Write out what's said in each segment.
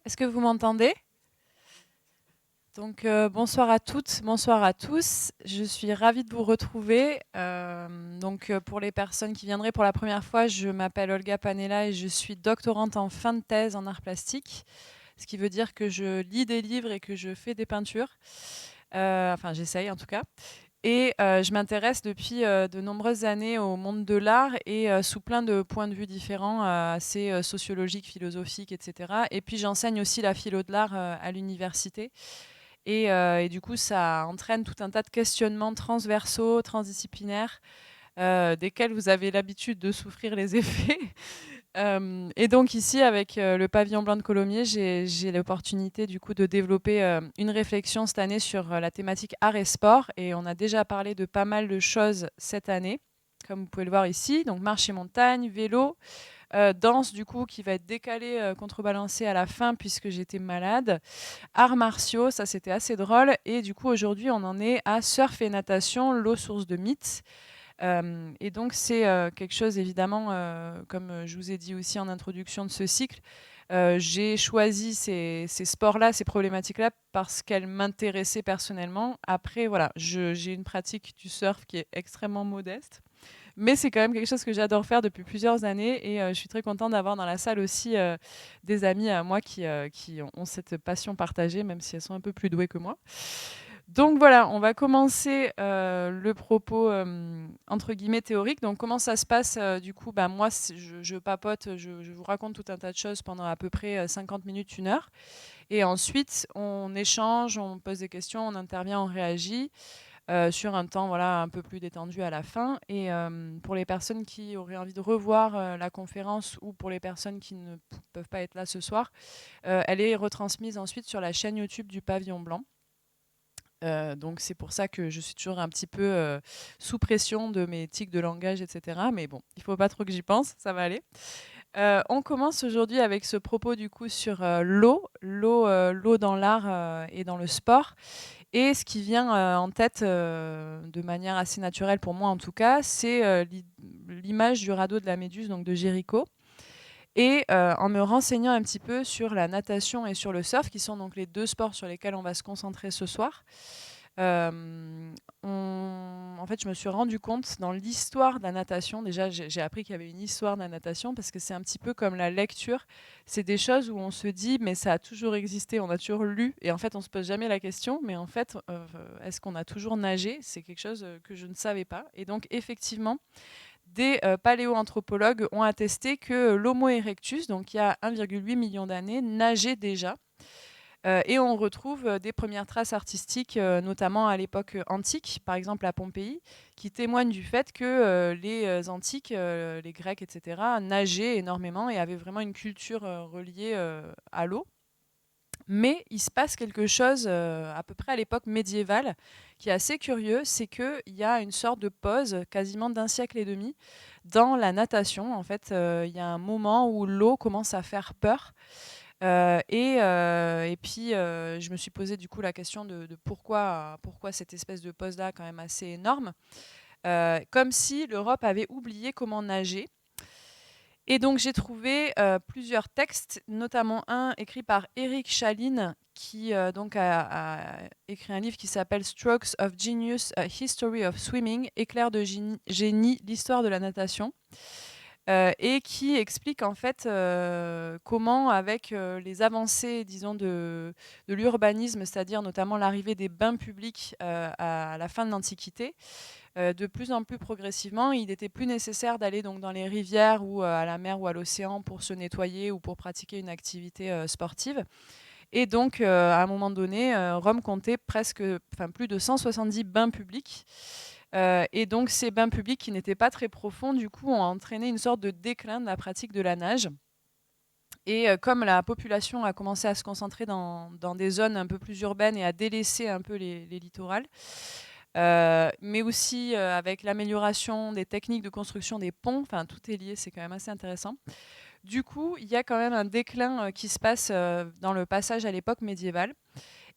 Est-ce que vous m'entendez? Donc, bonsoir à toutes, bonsoir à tous. Je suis ravie de vous retrouver. Pour les personnes qui viendraient pour la première fois, je m'appelle Olga Panella et je suis doctorante en fin de thèse en arts plastiques, ce qui veut dire que je lis des livres et que je fais des peintures. Enfin, j'essaye en tout cas. Et je m'intéresse depuis de nombreuses années au monde de l'art et sous plein de points de vue différents, assez sociologiques, philosophiques, etc. Et puis j'enseigne aussi la philo de l'art à l'université. Et du coup, ça entraîne tout un tas de questionnements transversaux, transdisciplinaires, desquels vous avez l'habitude de souffrir les effets. Et donc ici, avec le pavillon blanc de Colomiers, j'ai l'opportunité du coup de développer une réflexion cette année sur la thématique art et sport. Et on a déjà parlé de pas mal de choses cette année, comme vous pouvez le voir ici. Donc marche et montagne, vélo, danse du coup qui va être décalée, contrebalancée à la fin puisque j'étais malade. Arts martiaux, ça c'était assez drôle. Et du coup aujourd'hui on en est à surf et natation, l'eau source de mythes. Et donc c'est quelque chose évidemment, comme je vous ai dit aussi en introduction de ce cycle, j'ai choisi ces sports-là, ces problématiques-là, parce qu'elles m'intéressaient personnellement. Après, voilà, j'ai une pratique du surf qui est extrêmement modeste. Mais c'est quand même quelque chose que j'adore faire depuis plusieurs années et je suis très contente d'avoir dans la salle aussi des amis à moi qui ont cette passion partagée, même si elles sont un peu plus douées que moi. Donc voilà, on va commencer le propos entre guillemets théorique. Donc comment ça se passe du coup, bah, moi je papote, je vous raconte tout un tas de choses pendant à peu près 50 minutes, une heure. Et ensuite on échange, on pose des questions, on intervient, on réagit sur un temps voilà, un peu plus détendu à la fin. Et pour les personnes qui auraient envie de revoir la conférence ou pour les personnes qui ne peuvent pas être là ce soir, elle est retransmise ensuite sur la chaîne YouTube du Pavillon Blanc. Donc c'est pour ça que je suis toujours un petit peu sous pression de mes tics de langage, etc. Mais bon, il ne faut pas trop que j'y pense, ça va aller. On commence aujourd'hui avec ce propos du coup sur l'eau dans l'art et dans le sport. Et ce qui vient en tête de manière assez naturelle pour moi en tout cas, c'est l'image du radeau de la Méduse, donc de Géricault. Et en me renseignant un petit peu sur la natation et sur le surf, qui sont donc les deux sports sur lesquels on va se concentrer ce soir, en fait, je me suis rendu compte dans l'histoire de la natation, déjà j'ai appris qu'il y avait une histoire de la natation parce que c'est un petit peu comme la lecture. C'est des choses où on se dit mais ça a toujours existé, on a toujours lu et en fait on se pose jamais la question, mais en fait est-ce qu'on a toujours nagé? C'est quelque chose que je ne savais pas. Et donc effectivement, des paléoanthropologues ont attesté que l'Homo erectus, donc il y a 1,8 million d'années, nageait déjà. Et on retrouve des premières traces artistiques, notamment à l'époque antique, par exemple à Pompéi, qui témoignent du fait que les Antiques, les Grecs, etc., nageaient énormément et avaient vraiment une culture reliée à l'eau. Mais il se passe quelque chose à peu près à l'époque médiévale qui est assez curieux, c'est qu'il y a une sorte de pause quasiment d'un siècle et demi dans la natation. En fait, il y a un moment où l'eau commence à faire peur. Et puis, je me suis posé du coup la question de pourquoi cette espèce de pause-là quand même assez énorme. Comme si l'Europe avait oublié comment nager. Et donc j'ai trouvé plusieurs textes, notamment un écrit par Eric Chalin, qui donc a écrit un livre qui s'appelle Strokes of Genius, A History of Swimming, éclair de génie, l'histoire de la natation. Et qui explique en fait comment, avec les avancées, disons, de l'urbanisme, c'est-à-dire notamment l'arrivée des bains publics à la fin de l'Antiquité, de plus en plus progressivement, il était plus nécessaire d'aller donc dans les rivières ou à la mer ou à l'océan pour se nettoyer ou pour pratiquer une activité sportive. Et donc, à un moment donné, Rome comptait plus de 170 bains publics. Et donc, ces bains publics qui n'étaient pas très profonds, du coup, ont entraîné une sorte de déclin de la pratique de la nage. Et comme la population a commencé à se concentrer dans des zones un peu plus urbaines et à délaisser un peu les littorales, mais aussi avec l'amélioration des techniques de construction des ponts, enfin tout est lié, c'est quand même assez intéressant. Du coup, il y a quand même un déclin qui se passe dans le passage à l'époque médiévale.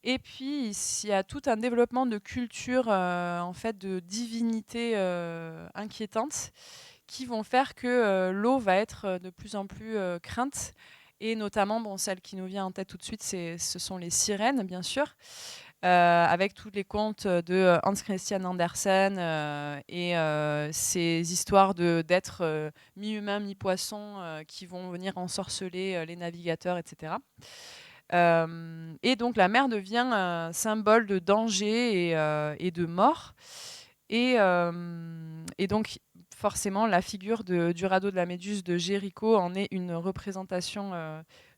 Et puis, il y a tout un développement de culture, en fait, de divinités inquiétantes qui vont faire que l'eau va être de plus en plus crainte Et notamment, bon, celle qui nous vient en tête tout de suite, ce sont les sirènes, bien sûr, avec tous les contes de Hans Christian Andersen et ces histoires d'êtres mi-humains, mi-poissons qui vont venir ensorceler les navigateurs, etc. Et donc la mer devient un symbole de danger et de mort. Et donc forcément, la figure du radeau de la Méduse de Géricault en est une représentation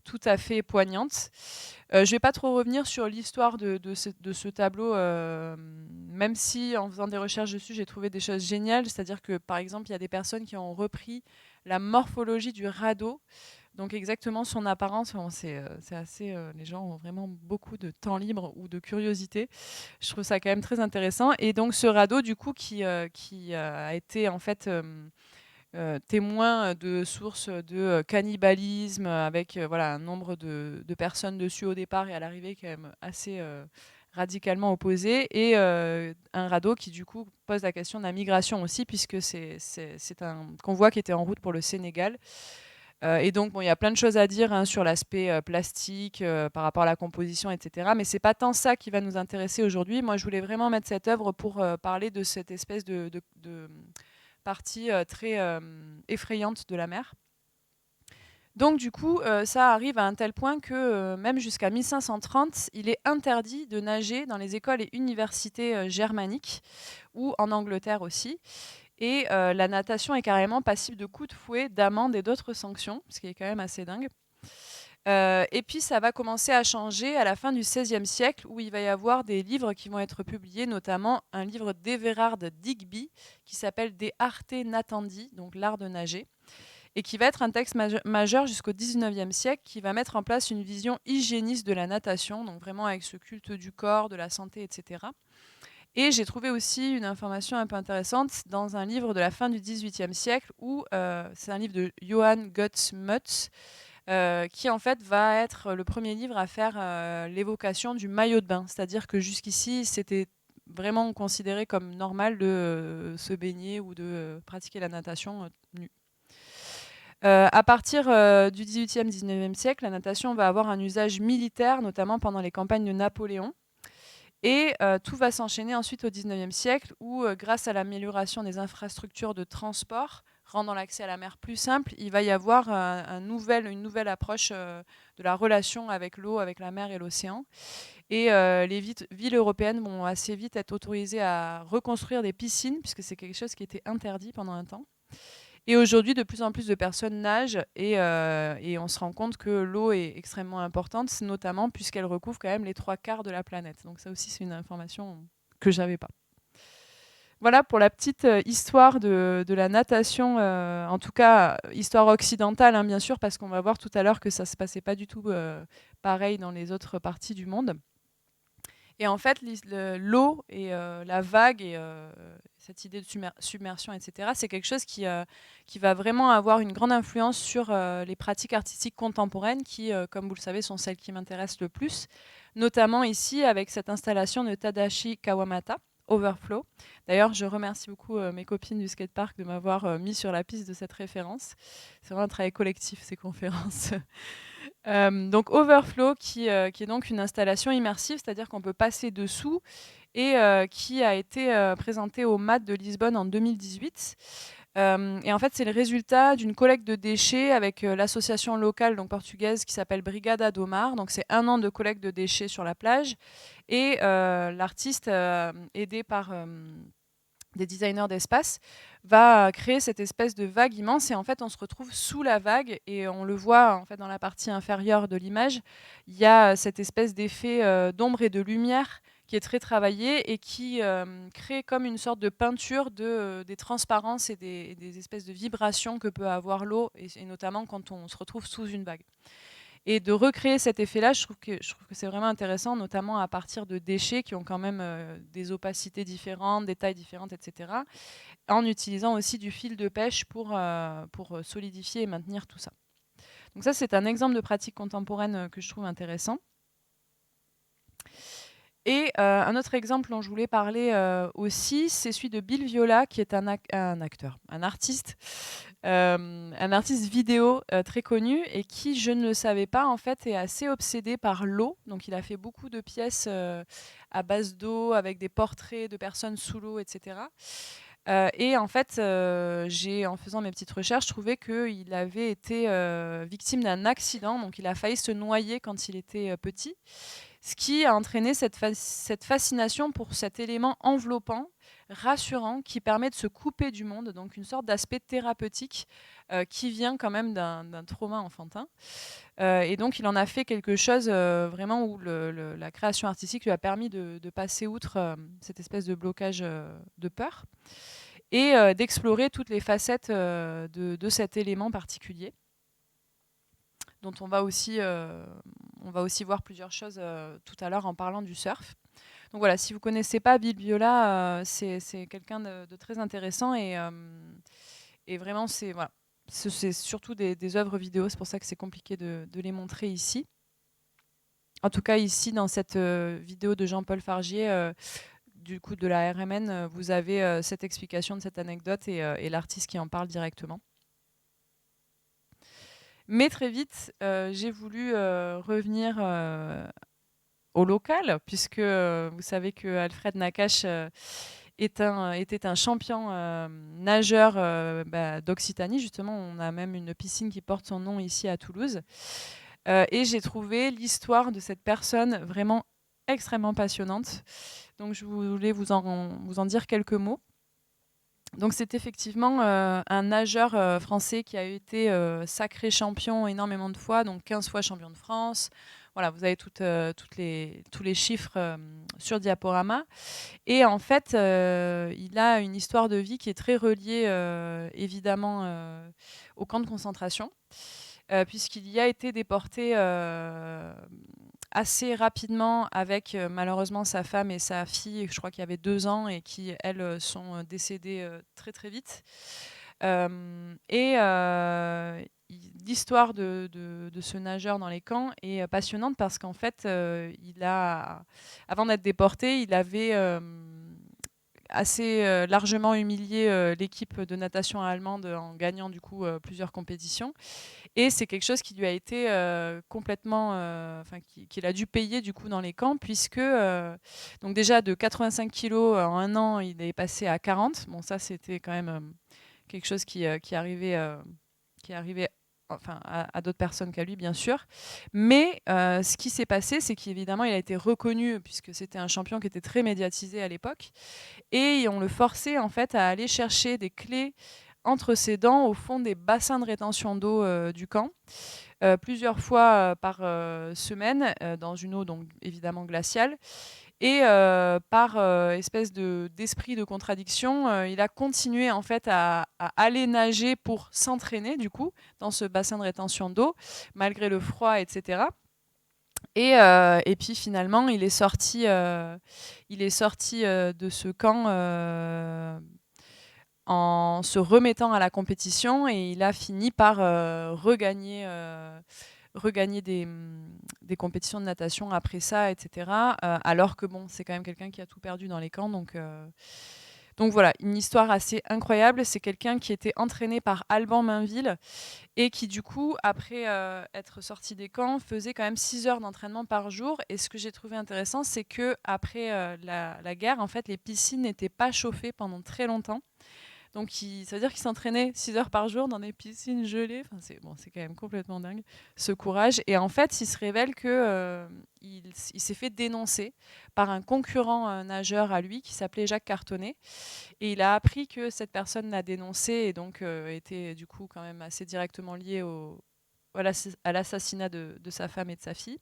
tout à fait poignante. Je ne vais pas trop revenir sur l'histoire de ce tableau, même si en faisant des recherches dessus, j'ai trouvé des choses géniales. C'est-à-dire que, par exemple, il y a des personnes qui ont repris la morphologie du radeau, donc exactement son apparence. Bon, c'est assez, les gens ont vraiment beaucoup de temps libre ou de curiosité. Je trouve ça quand même très intéressant. Et donc ce radeau, du coup, qui a été en fait témoin de sources de cannibalisme, avec voilà, un nombre de personnes dessus au départ et à l'arrivée quand même assez radicalement opposé, et un radeau qui du coup pose la question de la migration aussi, puisque c'est un convoi qui était en route pour le Sénégal. Et donc, bon, il y a plein de choses à dire hein, sur l'aspect plastique, par rapport à la composition, etc. Mais c'est pas tant ça qui va nous intéresser aujourd'hui. Moi, je voulais vraiment mettre cette œuvre pour parler de cette espèce de partie très effrayante de la mer. Donc, du coup, ça arrive à un tel point que même jusqu'à 1530, il est interdit de nager dans les écoles et universités germaniques, ou en Angleterre aussi. Et la natation est carrément passible de coups de fouet, d'amendes et d'autres sanctions, ce qui est quand même assez dingue. Et puis ça va commencer à changer à la fin du XVIe siècle, où il va y avoir des livres qui vont être publiés, notamment un livre d'Everard Digby qui s'appelle De Arte Natandi, donc l'art de nager, et qui va être un texte majeur jusqu'au XIXe siècle, qui va mettre en place une vision hygiéniste de la natation, donc vraiment avec ce culte du corps, de la santé, etc. Et j'ai trouvé aussi une information un peu intéressante dans un livre de la fin du XVIIIe siècle, où c'est un livre de Johann Götz-Mutz, qui en fait va être le premier livre à faire l'évocation du maillot de bain. C'est-à-dire que jusqu'ici, c'était vraiment considéré comme normal de se baigner ou de pratiquer la natation nue. À partir du XVIIIe, XIXe siècle, la natation va avoir un usage militaire, notamment pendant les campagnes de Napoléon. Et tout va s'enchaîner ensuite au XIXe siècle, où grâce à l'amélioration des infrastructures de transport, rendant l'accès à la mer plus simple, il va y avoir une nouvelle approche de la relation avec l'eau, avec la mer et l'océan. Et les villes européennes vont assez vite être autorisées à reconstruire des piscines, puisque c'est quelque chose qui était interdit pendant un temps. Et aujourd'hui, de plus en plus de personnes nagent, et on se rend compte que l'eau est extrêmement importante, notamment puisqu'elle recouvre quand même les 3/4 de la planète. Donc ça aussi, c'est une information que je n'avais pas. Voilà pour la petite histoire de la natation, en tout cas histoire occidentale, hein, bien sûr, parce qu'on va voir tout à l'heure que ça ne se passait pas du tout pareil dans les autres parties du monde. Et en fait, l'eau et la vague et cette idée de submersion, etc., c'est quelque chose qui va vraiment avoir une grande influence sur les pratiques artistiques contemporaines qui, comme vous le savez, sont celles qui m'intéressent le plus, notamment ici avec cette installation de Tadashi Kawamata, Overflow. D'ailleurs, je remercie beaucoup mes copines du skatepark de m'avoir mis sur la piste de cette référence. C'est vraiment un travail collectif, ces conférences. Donc Overflow, qui est donc une installation immersive, c'est-à-dire qu'on peut passer dessous, et qui a été présentée au MAD de Lisbonne en 2018. Et en fait, c'est le résultat d'une collecte de déchets avec l'association locale donc portugaise qui s'appelle Brigada do Mar. Donc c'est 1 an de collecte de déchets sur la plage. Et l'artiste, aidé par des designers d'espace, va créer cette espèce de vague immense, et en fait on se retrouve sous la vague, et on le voit en fait dans la partie inférieure de l'image. Il y a cette espèce d'effet d'ombre et de lumière qui est très travaillé et qui crée comme une sorte de peinture des transparences et des espèces de vibrations que peut avoir l'eau, et notamment quand on se retrouve sous une vague. Et de recréer cet effet-là, je trouve que c'est vraiment intéressant, notamment à partir de déchets qui ont quand même des opacités différentes, des tailles différentes, etc., en utilisant aussi du fil de pêche pour solidifier et maintenir tout ça. Donc ça, c'est un exemple de pratique contemporaine que je trouve intéressant. Et un autre exemple dont je voulais parler aussi, c'est celui de Bill Viola, qui est un artiste un artiste vidéo très connu et qui, je ne le savais pas, en fait, est assez obsédé par l'eau. Donc, il a fait beaucoup de pièces à base d'eau, avec des portraits de personnes sous l'eau, etc. Et en fait, en faisant mes petites recherches, trouvé qu'il avait été victime d'un accident. Donc, il a failli se noyer quand il était petit. Ce qui a entraîné cette fascination pour cet élément enveloppant, rassurant, qui permet de se couper du monde, donc une sorte d'aspect thérapeutique qui vient quand même d'un trauma enfantin. Et donc il en a fait quelque chose vraiment où la création artistique lui a permis de passer outre cette espèce de blocage de peur et d'explorer toutes les facettes de cet élément particulier, dont on va aussi voir plusieurs choses tout à l'heure en parlant du surf. Donc voilà, si vous ne connaissez pas Bill Viola, c'est quelqu'un de très intéressant et vraiment, voilà, c'est surtout des œuvres vidéo, c'est pour ça que c'est compliqué de les montrer ici. En tout cas, ici, dans cette vidéo de Jean-Paul Fargier, du coup de la RMN, vous avez cette explication de cette anecdote et l'artiste qui en parle directement. Mais très vite, j'ai voulu revenir au local, puisque vous savez que Alfred Nakache était un champion nageur d'Occitanie. Justement, on a même une piscine qui porte son nom ici à Toulouse. Et j'ai trouvé l'histoire de cette personne vraiment extrêmement passionnante. Donc je voulais vous en dire quelques mots. Donc c'est effectivement un nageur français qui a été sacré champion énormément de fois, donc 15 fois champion de France. Voilà, vous avez tous les chiffres sur diaporama. Et en fait, il a une histoire de vie qui est très reliée évidemment au camp de concentration, puisqu'il y a été déporté assez rapidement avec malheureusement sa femme et sa fille, je crois qu'il y avait 2 ans, et qui, elles, sont décédées très très vite. L'histoire de ce nageur dans les camps est passionnante parce qu'en fait, avant d'être déporté, il avait assez largement humilié l'équipe de natation allemande en gagnant du coup plusieurs compétitions. Et c'est quelque chose qui lui a été complètement, qu'il a dû payer du coup dans les camps, puisque donc déjà de 85 kilos en un an, il est passé à 40. Bon, ça c'était quand même quelque chose qui arrivait enfin, à d'autres personnes qu'à lui, bien sûr. Mais ce qui s'est passé, c'est qu'évidemment, il a été reconnu, puisque c'était un champion qui était très médiatisé à l'époque, et on le forçait en fait à aller chercher des clés entre ses dents au fond des bassins de rétention d'eau du camp, plusieurs fois par semaine, dans une eau donc évidemment glaciale. Et par espèce d'esprit de contradiction, il a continué en fait à aller nager pour s'entraîner du coup dans ce bassin de rétention d'eau, malgré le froid, etc. Et puis finalement, il est sorti de ce camp en se remettant à la compétition, et il a fini par regagner des compétitions de natation après ça, etc. Alors que bon, c'est quand même quelqu'un qui a tout perdu dans les camps. Donc voilà, une histoire assez incroyable. C'est quelqu'un qui était entraîné par Alban Mainville et qui du coup, après être sorti des camps, faisait quand même 6 heures d'entraînement par jour. Et ce que j'ai trouvé intéressant, c'est qu'après la guerre, en fait, les piscines n'étaient pas chauffées pendant très longtemps. Donc, ça veut dire qu'il s'entraînait 6 heures par jour dans des piscines gelées. Enfin, c'est quand même complètement dingue, ce courage. Et en fait, il se révèle qu'il s'est fait dénoncer par un concurrent nageur à lui qui s'appelait Jacques Cartonnet. Et il a appris que cette personne l'a dénoncé et donc était du coup quand même assez directement lié à l'assassinat de sa femme et de sa fille.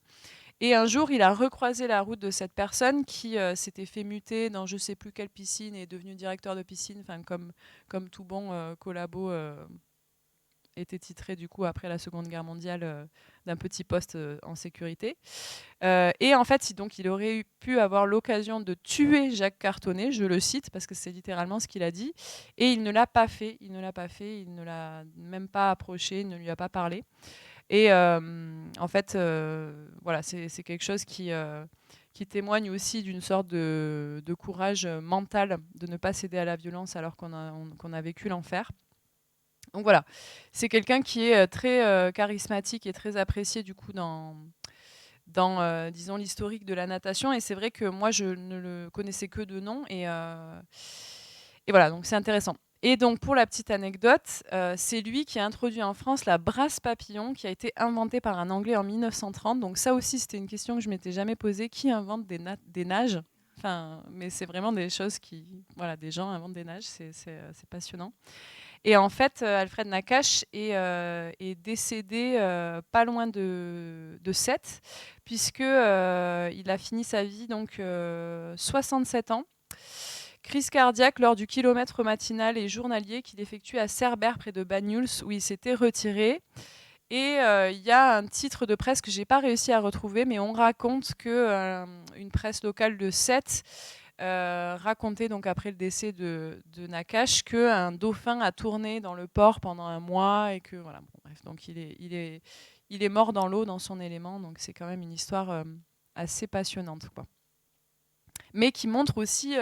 Et un jour, il a recroisé la route de cette personne qui s'était fait muter dans je ne sais plus quelle piscine et est devenu directeur de piscine, comme tout bon collabo était titré du coup après la Seconde Guerre mondiale d'un petit poste en sécurité. Et en fait, donc, il aurait pu avoir l'occasion de tuer Jacques Cartonnet, je le cite, parce que c'est littéralement ce qu'il a dit, et il ne l'a pas fait, il ne l'a même pas approché, il ne lui a pas parlé. Et en fait, voilà, c'est quelque chose qui témoigne aussi d'une sorte de courage mental de ne pas céder à la violence alors qu'on a vécu l'enfer. Donc voilà, c'est quelqu'un qui est très charismatique et très apprécié du coup dans disons l'historique de la natation. Et c'est vrai que moi je ne le connaissais que de nom et voilà, donc c'est intéressant. Et donc pour la petite anecdote, c'est lui qui a introduit en France la brasse papillon qui a été inventée par un Anglais en 1930. Donc ça aussi c'était une question que je m'étais jamais posée. Qui invente des nages? Enfin, mais c'est vraiment des choses qui, voilà, des gens inventent des nages, c'est passionnant. Et en fait, Alfred Nakache est décédé pas loin de Sète, puisque il a fini sa vie donc 67 ans. Crise cardiaque lors du kilomètre matinal et journalier qu'il effectue à Cerbère près de Banyuls où il s'était retiré. Et il y a un titre de presse que j'ai pas réussi à retrouver, mais on raconte que une presse locale de Sète racontait donc après le décès de Nakache qu'un dauphin a tourné dans le port pendant un mois et que voilà. Bon, bref, donc il est mort dans l'eau dans son élément, donc c'est quand même une histoire assez passionnante, quoi. Mais qui montre aussi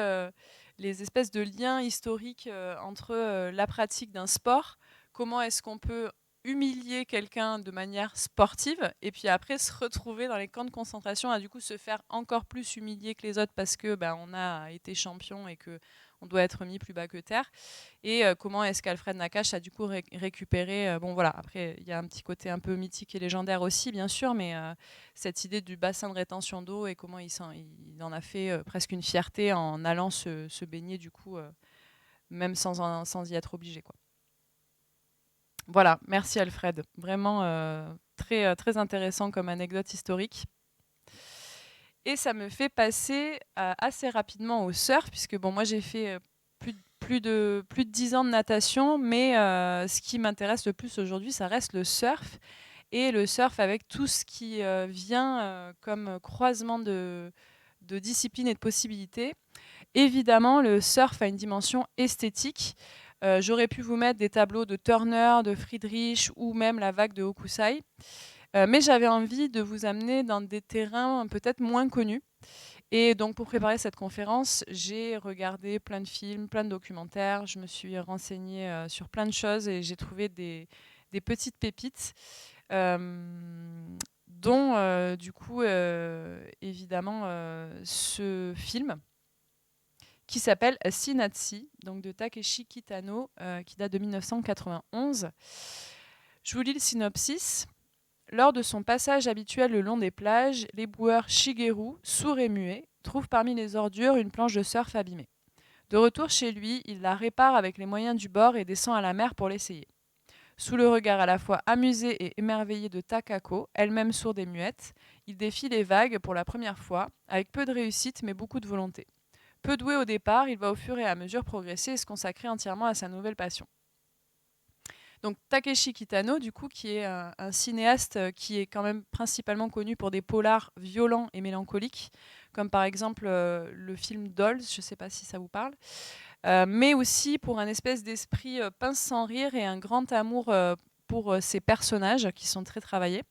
les espèces de liens historiques entre la pratique d'un sport, comment est-ce qu'on peut humilier quelqu'un de manière sportive et puis après se retrouver dans les camps de concentration à du coup se faire encore plus humilier que les autres parce que ben, on a été champion et que on doit être mis plus bas que terre. Et comment est-ce qu'Alfred Nakache a du coup récupéré bon voilà, après il y a un petit côté un peu mythique et légendaire aussi bien sûr, mais cette idée du bassin de rétention d'eau et comment il en a fait presque une fierté en allant se baigner du coup même sans y être obligé, quoi. Voilà, merci Alfred. Vraiment très intéressant comme anecdote historique. Et ça me fait passer assez rapidement au surf, puisque bon, moi j'ai fait plus de 10 ans de natation, mais ce qui m'intéresse le plus aujourd'hui, ça reste le surf. Et le surf avec tout ce qui vient comme croisement de disciplines et de possibilités. Évidemment, le surf a une dimension esthétique. J'aurais pu vous mettre des tableaux de Turner, de Friedrich ou même la vague de Hokusai. Mais j'avais envie de vous amener dans des terrains peut-être moins connus. Et donc pour préparer cette conférence, j'ai regardé plein de films, plein de documentaires, je me suis renseignée sur plein de choses et j'ai trouvé des petites pépites, dont du coup évidemment ce film qui s'appelle Sinatsi, donc de Takeshi Kitano, qui date de 1991. Je vous lis le synopsis. Lors de son passage habituel le long des plages, l'éboueur Shigeru, sourd et muet, trouve parmi les ordures une planche de surf abîmée. De retour chez lui, il la répare avec les moyens du bord et descend à la mer pour l'essayer. Sous le regard à la fois amusé et émerveillé de Takako, elle-même sourde et muette, il défie les vagues pour la première fois, avec peu de réussite mais beaucoup de volonté. Peu doué au départ, il va au fur et à mesure progresser et se consacrer entièrement à sa nouvelle passion. Donc Takeshi Kitano, du coup, qui est un cinéaste qui est quand même principalement connu pour des polars violents et mélancoliques, comme par exemple le film Dolls, je ne sais pas si ça vous parle, mais aussi pour un espèce d'esprit pince sans rire et un grand amour pour ses personnages qui sont très travaillés.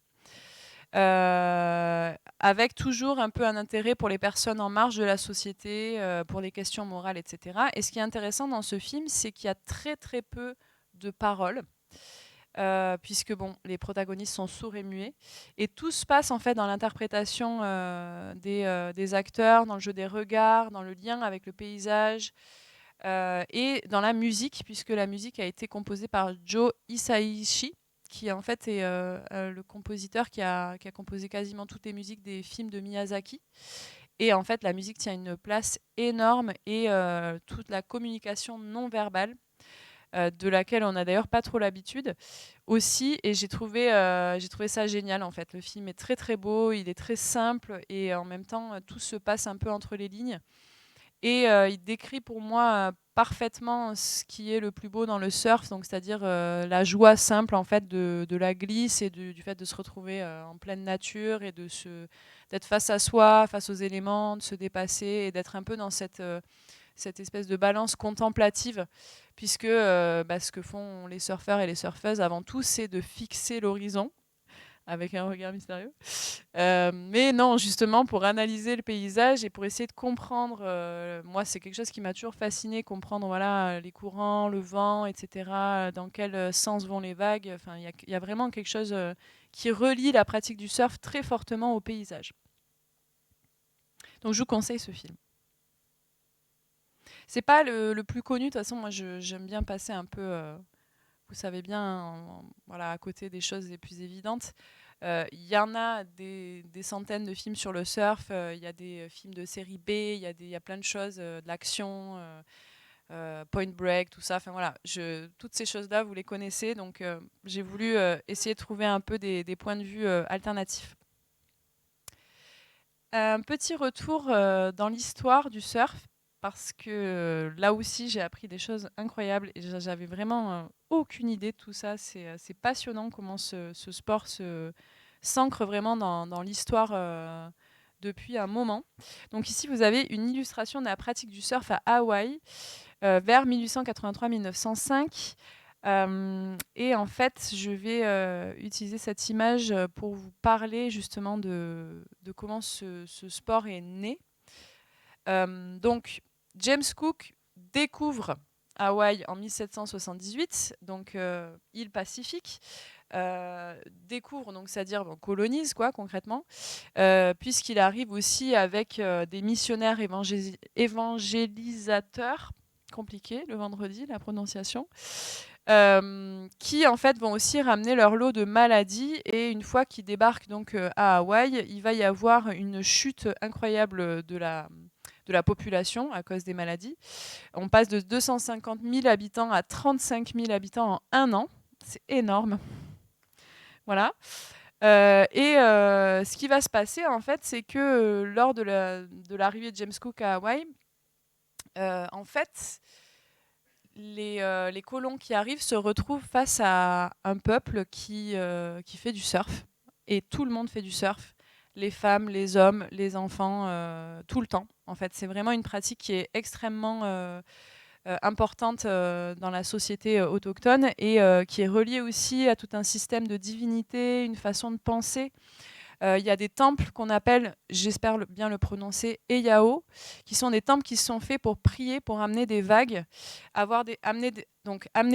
Avec toujours un peu un intérêt pour les personnes en marge de la société, pour les questions morales, etc. Et ce qui est intéressant dans ce film, c'est qu'il y a très très peu de paroles. Puisque bon, les protagonistes sont sourds et muets. Et tout se passe en fait dans l'interprétation des acteurs, dans le jeu des regards, dans le lien avec le paysage et dans la musique, puisque la musique a été composée par Joe Hisaishi, qui en fait est le compositeur qui a composé quasiment toutes les musiques des films de Miyazaki. Et en fait, la musique tient une place énorme et toute la communication non verbale de laquelle on n'a d'ailleurs pas trop l'habitude aussi. Et j'ai trouvé ça génial en fait. Le film est très très beau, il est très simple et en même temps tout se passe un peu entre les lignes. Et il décrit pour moi parfaitement ce qui est le plus beau dans le surf, donc c'est-à-dire la joie simple en fait de la glisse et du fait de se retrouver en pleine nature et d'être face à soi, face aux éléments, de se dépasser et d'être un peu dans cette espèce de balance contemplative, puisque ce que font les surfeurs et les surfeuses avant tout, c'est de fixer l'horizon avec un regard mystérieux. Mais non, justement, pour analyser le paysage et pour essayer de comprendre, moi, c'est quelque chose qui m'a toujours fasciné, comprendre voilà, les courants, le vent, etc., dans quel sens vont les vagues. Enfin, il y a vraiment quelque chose qui relie la pratique du surf très fortement au paysage. Donc, je vous conseille ce film. C'est pas le plus connu, de toute façon, moi, j'aime bien passer un peu, vous savez bien, voilà, à côté des choses les plus évidentes. Il y en a des centaines de films sur le surf, il y a des films de série B, il y a plein de choses, de l'action, Point Break, tout ça. Enfin voilà, toutes ces choses-là, vous les connaissez, donc j'ai voulu essayer de trouver un peu des points de vue alternatifs. Un petit retour dans l'histoire du surf, parce que là aussi j'ai appris des choses incroyables et j'avais vraiment aucune idée de tout ça. C'est passionnant comment ce sport s'ancre vraiment dans l'histoire depuis un moment. Donc ici vous avez une illustration de la pratique du surf à Hawaï vers 1883-1905. Et en fait, je vais utiliser cette image pour vous parler justement de comment ce sport est né. Donc, James Cook découvre Hawaï en 1778, donc île Pacifique. Découvre, donc c'est-à-dire colonise quoi concrètement, puisqu'il arrive aussi avec des missionnaires évangélisateurs, compliqué le vendredi la prononciation, qui en fait vont aussi ramener leur lot de maladies, et une fois qu'ils débarquent donc à Hawaï, il va y avoir une chute incroyable de la population à cause des maladies. On passe de 250 000 habitants à 35 000 habitants en un an, c'est énorme. Voilà. Ce qui va se passer, en fait, c'est que lors de l'arrivée de James Cook à Hawaï, en fait, les colons qui arrivent se retrouvent face à un peuple qui fait du surf. Et tout le monde fait du surf. Les femmes, les hommes, les enfants, tout le temps. En fait, c'est vraiment une pratique qui est extrêmement importante dans la société autochtone et qui est reliée aussi à tout un système de divinité, une façon de penser. Il y a des temples qu'on appelle, j'espère bien le prononcer, Eyao, qui sont des temples qui sont faits pour prier, pour amener des vagues. Amener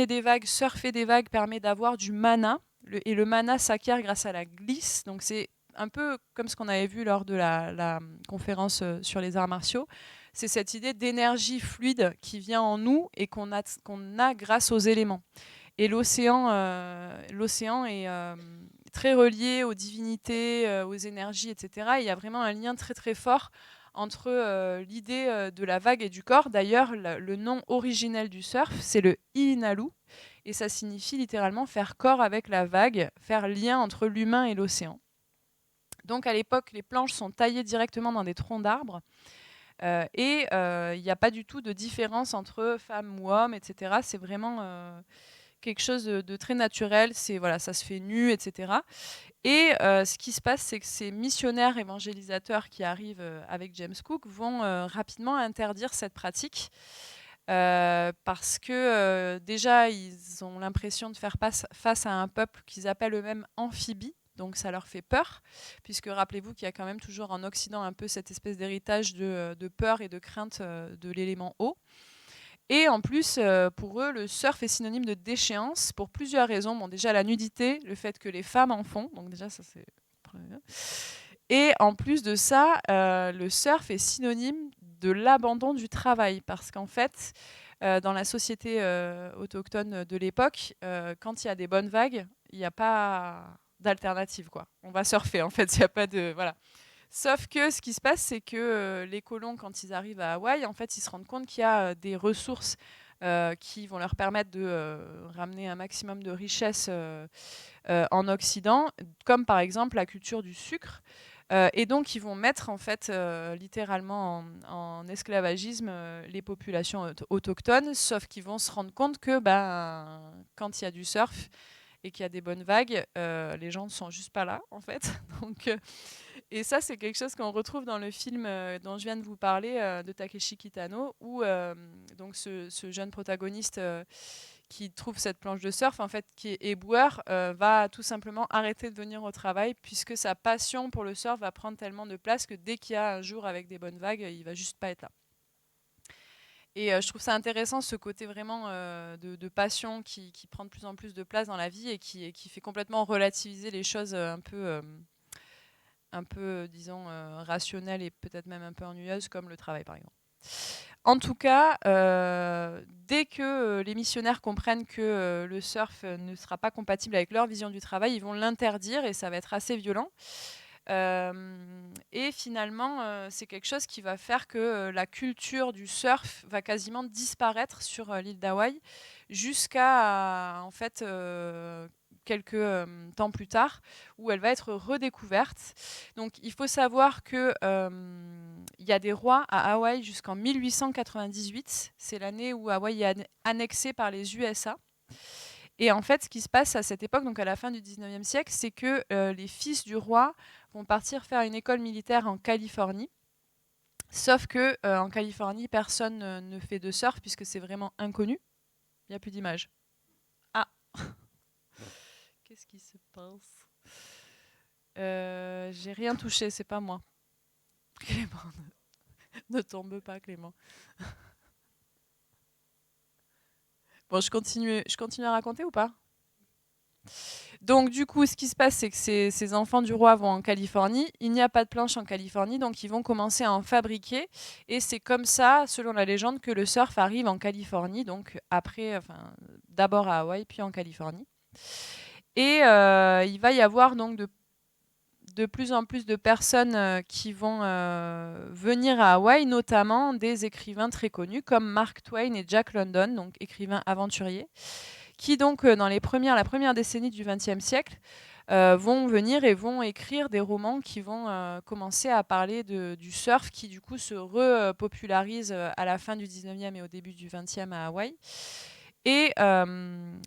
des vagues, surfer des vagues permet d'avoir du mana. Et le mana s'acquiert grâce à la glisse. Donc c'est un peu comme ce qu'on avait vu lors de la conférence sur les arts martiaux. C'est cette idée d'énergie fluide qui vient en nous et qu'on a grâce aux éléments. Et l'océan est très relié aux divinités, aux énergies, etc. Et il y a vraiment un lien très très fort entre l'idée de la vague et du corps. D'ailleurs, le nom originel du surf, c'est le Inalu. Et ça signifie littéralement faire corps avec la vague, faire lien entre l'humain et l'océan. Donc à l'époque, les planches sont taillées directement dans des troncs d'arbres. Il n'y a pas du tout de différence entre femmes ou hommes, etc. C'est vraiment quelque chose de très naturel. Voilà, ça se fait nu, etc. Et ce qui se passe, c'est que ces missionnaires évangélisateurs qui arrivent avec James Cook vont rapidement interdire cette pratique. Parce que déjà, ils ont l'impression de faire face à un peuple qu'ils appellent eux-mêmes amphibies. Donc ça leur fait peur, puisque rappelez-vous qu'il y a quand même toujours en Occident un peu cette espèce d'héritage de peur et de crainte de l'élément eau. Et en plus, pour eux, le surf est synonyme de déchéance pour plusieurs raisons. Bon, déjà la nudité, le fait que les femmes en font, donc déjà ça c'est... Et en plus de ça, le surf est synonyme de l'abandon du travail, parce qu'en fait, dans la société autochtone de l'époque, quand il y a des bonnes vagues, il n'y a pas d'alternative, quoi. On va surfer, en fait, il n'y a pas de... Voilà. Sauf que ce qui se passe, c'est que les colons, quand ils arrivent à Hawaï, en fait, ils se rendent compte qu'il y a des ressources qui vont leur permettre de ramener un maximum de richesses en Occident, comme par exemple la culture du sucre. Et donc, ils vont mettre en fait littéralement en esclavagisme les populations autochtones, sauf qu'ils vont se rendre compte que quand il y a du surf et qu'il y a des bonnes vagues, les gens ne sont juste pas là, en fait. Donc, et ça, c'est quelque chose qu'on retrouve dans le film dont je viens de vous parler, de Takeshi Kitano, où donc ce jeune protagoniste qui trouve cette planche de surf, en fait, qui est éboueur, va tout simplement arrêter de venir au travail puisque sa passion pour le surf va prendre tellement de place que dès qu'il y a un jour avec des bonnes vagues, il va juste pas être là. Et je trouve ça intéressant, ce côté vraiment de passion qui prend de plus en plus de place dans la vie et qui fait complètement relativiser les choses un peu disons, rationnelles et peut-être même un peu ennuyeuses, comme le travail, par exemple. En tout cas, dès que les missionnaires comprennent que le surf ne sera pas compatible avec leur vision du travail, ils vont l'interdire et ça va être assez violent. Et finalement, c'est quelque chose qui va faire que la culture du surf va quasiment disparaître sur l'île d'Hawaï jusqu'à en fait quelques temps plus tard, où elle va être redécouverte. Donc il faut savoir que il y a des rois à Hawaï jusqu'en 1898. C'est l'année où Hawaï est annexée par les USA. Et en fait, ce qui se passe à cette époque, donc à la fin du 19e siècle, c'est que les fils du roi vont partir faire une école militaire en Californie. Sauf que en Californie, personne ne fait de surf puisque c'est vraiment inconnu. Il n'y a plus d'image. Ah, qu'est-ce qui se passe? J'ai rien touché, c'est pas moi. Clément, ne tombe pas, Clément. Bon, je continue à raconter ou pas? Donc du coup, ce qui se passe, c'est que ces enfants du roi vont en Californie. Il n'y a pas de planche en Californie, donc ils vont commencer à en fabriquer. Et c'est comme ça, selon la légende, que le surf arrive en Californie, donc après, enfin, d'abord à Hawaï, puis en Californie. Et il va y avoir donc de plus en plus de personnes qui vont venir à Hawaï, notamment des écrivains très connus comme Mark Twain et Jack London, donc écrivains aventuriers, qui donc dans la première décennie du XXe siècle vont venir et vont écrire des romans qui vont commencer à parler du surf qui du coup se repopularise à la fin du XIXe et au début du XXe à Hawaï. Et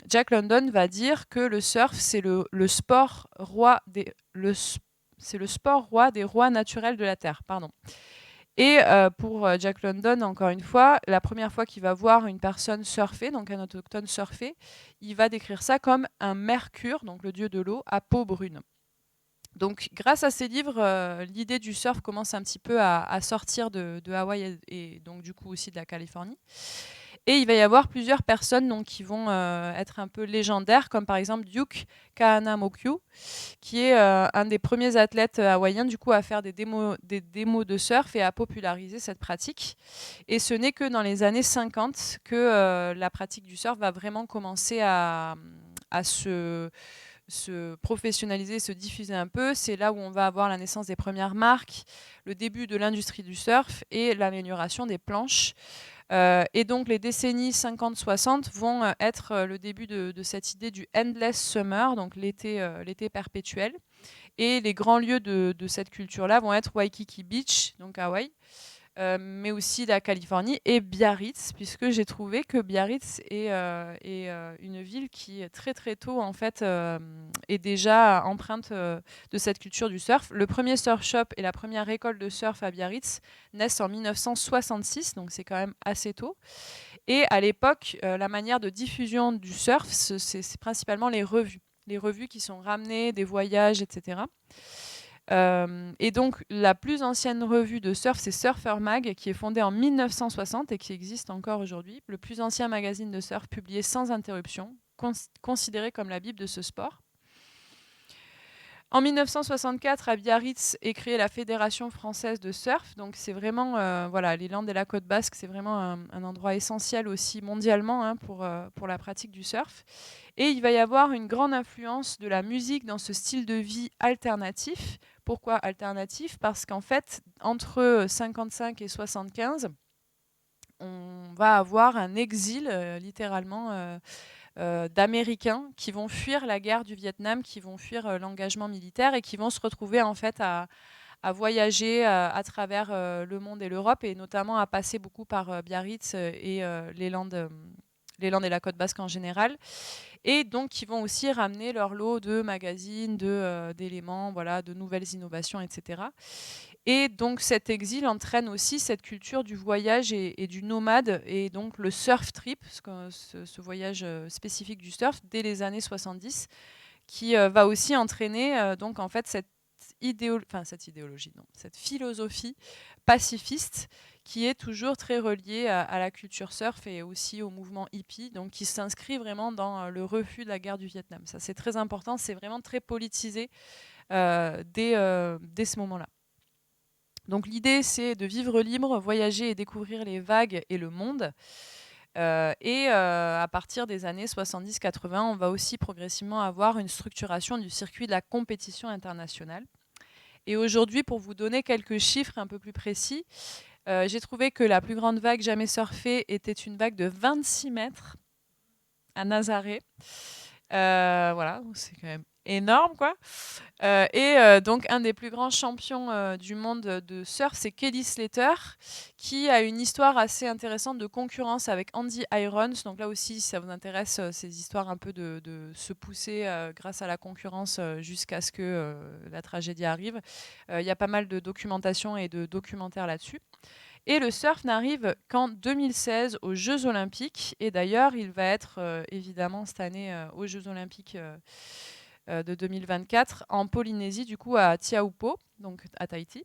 Jack London va dire que le surf, c'est le sport roi c'est le sport roi des rois naturels de la Terre. Pardon. Et pour Jack London, encore une fois, la première fois qu'il va voir une personne surfer, donc un autochtone surfer, il va décrire ça comme un mercure, donc le dieu de l'eau, à peau brune. Donc grâce à ces livres, l'idée du surf commence un petit peu à sortir de Hawaï et donc du coup aussi de la Californie. Et il va y avoir plusieurs personnes donc, qui vont être un peu légendaires, comme par exemple Duke Kahanamoku, qui est un des premiers athlètes hawaïens du coup, à faire des démos de surf et à populariser cette pratique. Et ce n'est que dans les années 50 que la pratique du surf va vraiment commencer à se professionnaliser, se diffuser un peu. C'est là où on va avoir la naissance des premières marques, le début de l'industrie du surf et l'amélioration des planches. Et donc les décennies 50-60 vont être le début de cette idée du endless summer, donc l'été perpétuel. Et les grands lieux de cette culture-là vont être Waikiki Beach, donc Hawaï, mais aussi la Californie et Biarritz, puisque j'ai trouvé que Biarritz est une ville qui très très tôt en fait est déjà empreinte de cette culture du surf. Le premier surf shop et la première école de surf à Biarritz naissent en 1966, donc c'est quand même assez tôt. Et à l'époque, la manière de diffusion du surf, c'est principalement les revues qui sont ramenées, des voyages, etc. Et donc, la plus ancienne revue de surf, c'est Surfer Mag, qui est fondée en 1960 et qui existe encore aujourd'hui. Le plus ancien magazine de surf publié sans interruption, considéré comme la Bible de ce sport. En 1964, à Biarritz est créée la Fédération française de surf. Donc, c'est vraiment, voilà, les Landes et la côte basque, c'est vraiment un endroit essentiel aussi mondialement hein, pour la pratique du surf. Et il va y avoir une grande influence de la musique dans ce style de vie alternatif. Pourquoi alternatif? Parce qu'en fait, entre 55 et 75, on va avoir un exil, littéralement, d'Américains qui vont fuir la guerre du Vietnam, qui vont fuir l'engagement militaire et qui vont se retrouver en fait à voyager à travers le monde et l'Europe et notamment à passer beaucoup par Biarritz et les Landes et la côte basque en général. Et donc, ils vont aussi ramener leur lot de magazines, d'éléments, voilà, de nouvelles innovations, etc. Et donc cet exil entraîne aussi cette culture du voyage et du nomade, et donc le surf trip, ce voyage spécifique du surf dès les années 70, qui va aussi entraîner donc en fait cette idéologie, non, cette philosophie pacifiste qui est toujours très reliée à la culture surf et aussi au mouvement hippie, donc qui s'inscrit vraiment dans le refus de la guerre du Vietnam. Ça, c'est très important, c'est vraiment très politisé dès ce moment-là. Donc l'idée, c'est de vivre libre, voyager et découvrir les vagues et le monde. À partir des années 70-80, on va aussi progressivement avoir une structuration du circuit de la compétition internationale. Et aujourd'hui, pour vous donner quelques chiffres un peu plus précis, j'ai trouvé que la plus grande vague jamais surfée était une vague de 26 mètres à Nazaré. Voilà, c'est quand même énorme, quoi. Donc, un des plus grands champions du monde de surf, c'est Kelly Slater, qui a une histoire assez intéressante de concurrence avec Andy Irons. Donc là aussi, si ça vous intéresse, ces histoires un peu de se pousser grâce à la concurrence jusqu'à ce que la tragédie arrive. Il y a pas mal de documentation et de documentaires là-dessus. Et le surf n'arrive qu'en 2016 aux Jeux Olympiques. Et d'ailleurs, il va être évidemment cette année aux Jeux Olympiques de 2024 en Polynésie, du coup à Tiahupo, donc à Tahiti.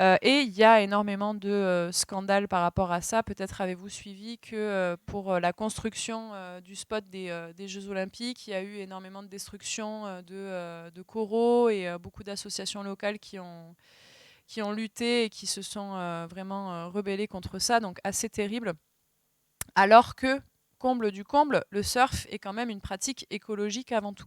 Et il y a énormément de scandales par rapport à ça. Peut-être avez-vous suivi que pour la construction du spot des Jeux Olympiques, il y a eu énormément de destruction de coraux et beaucoup d'associations locales qui ont lutté et qui se sont vraiment rebellés contre ça, donc assez terrible. Alors que, comble du comble, le surf est quand même une pratique écologique avant tout.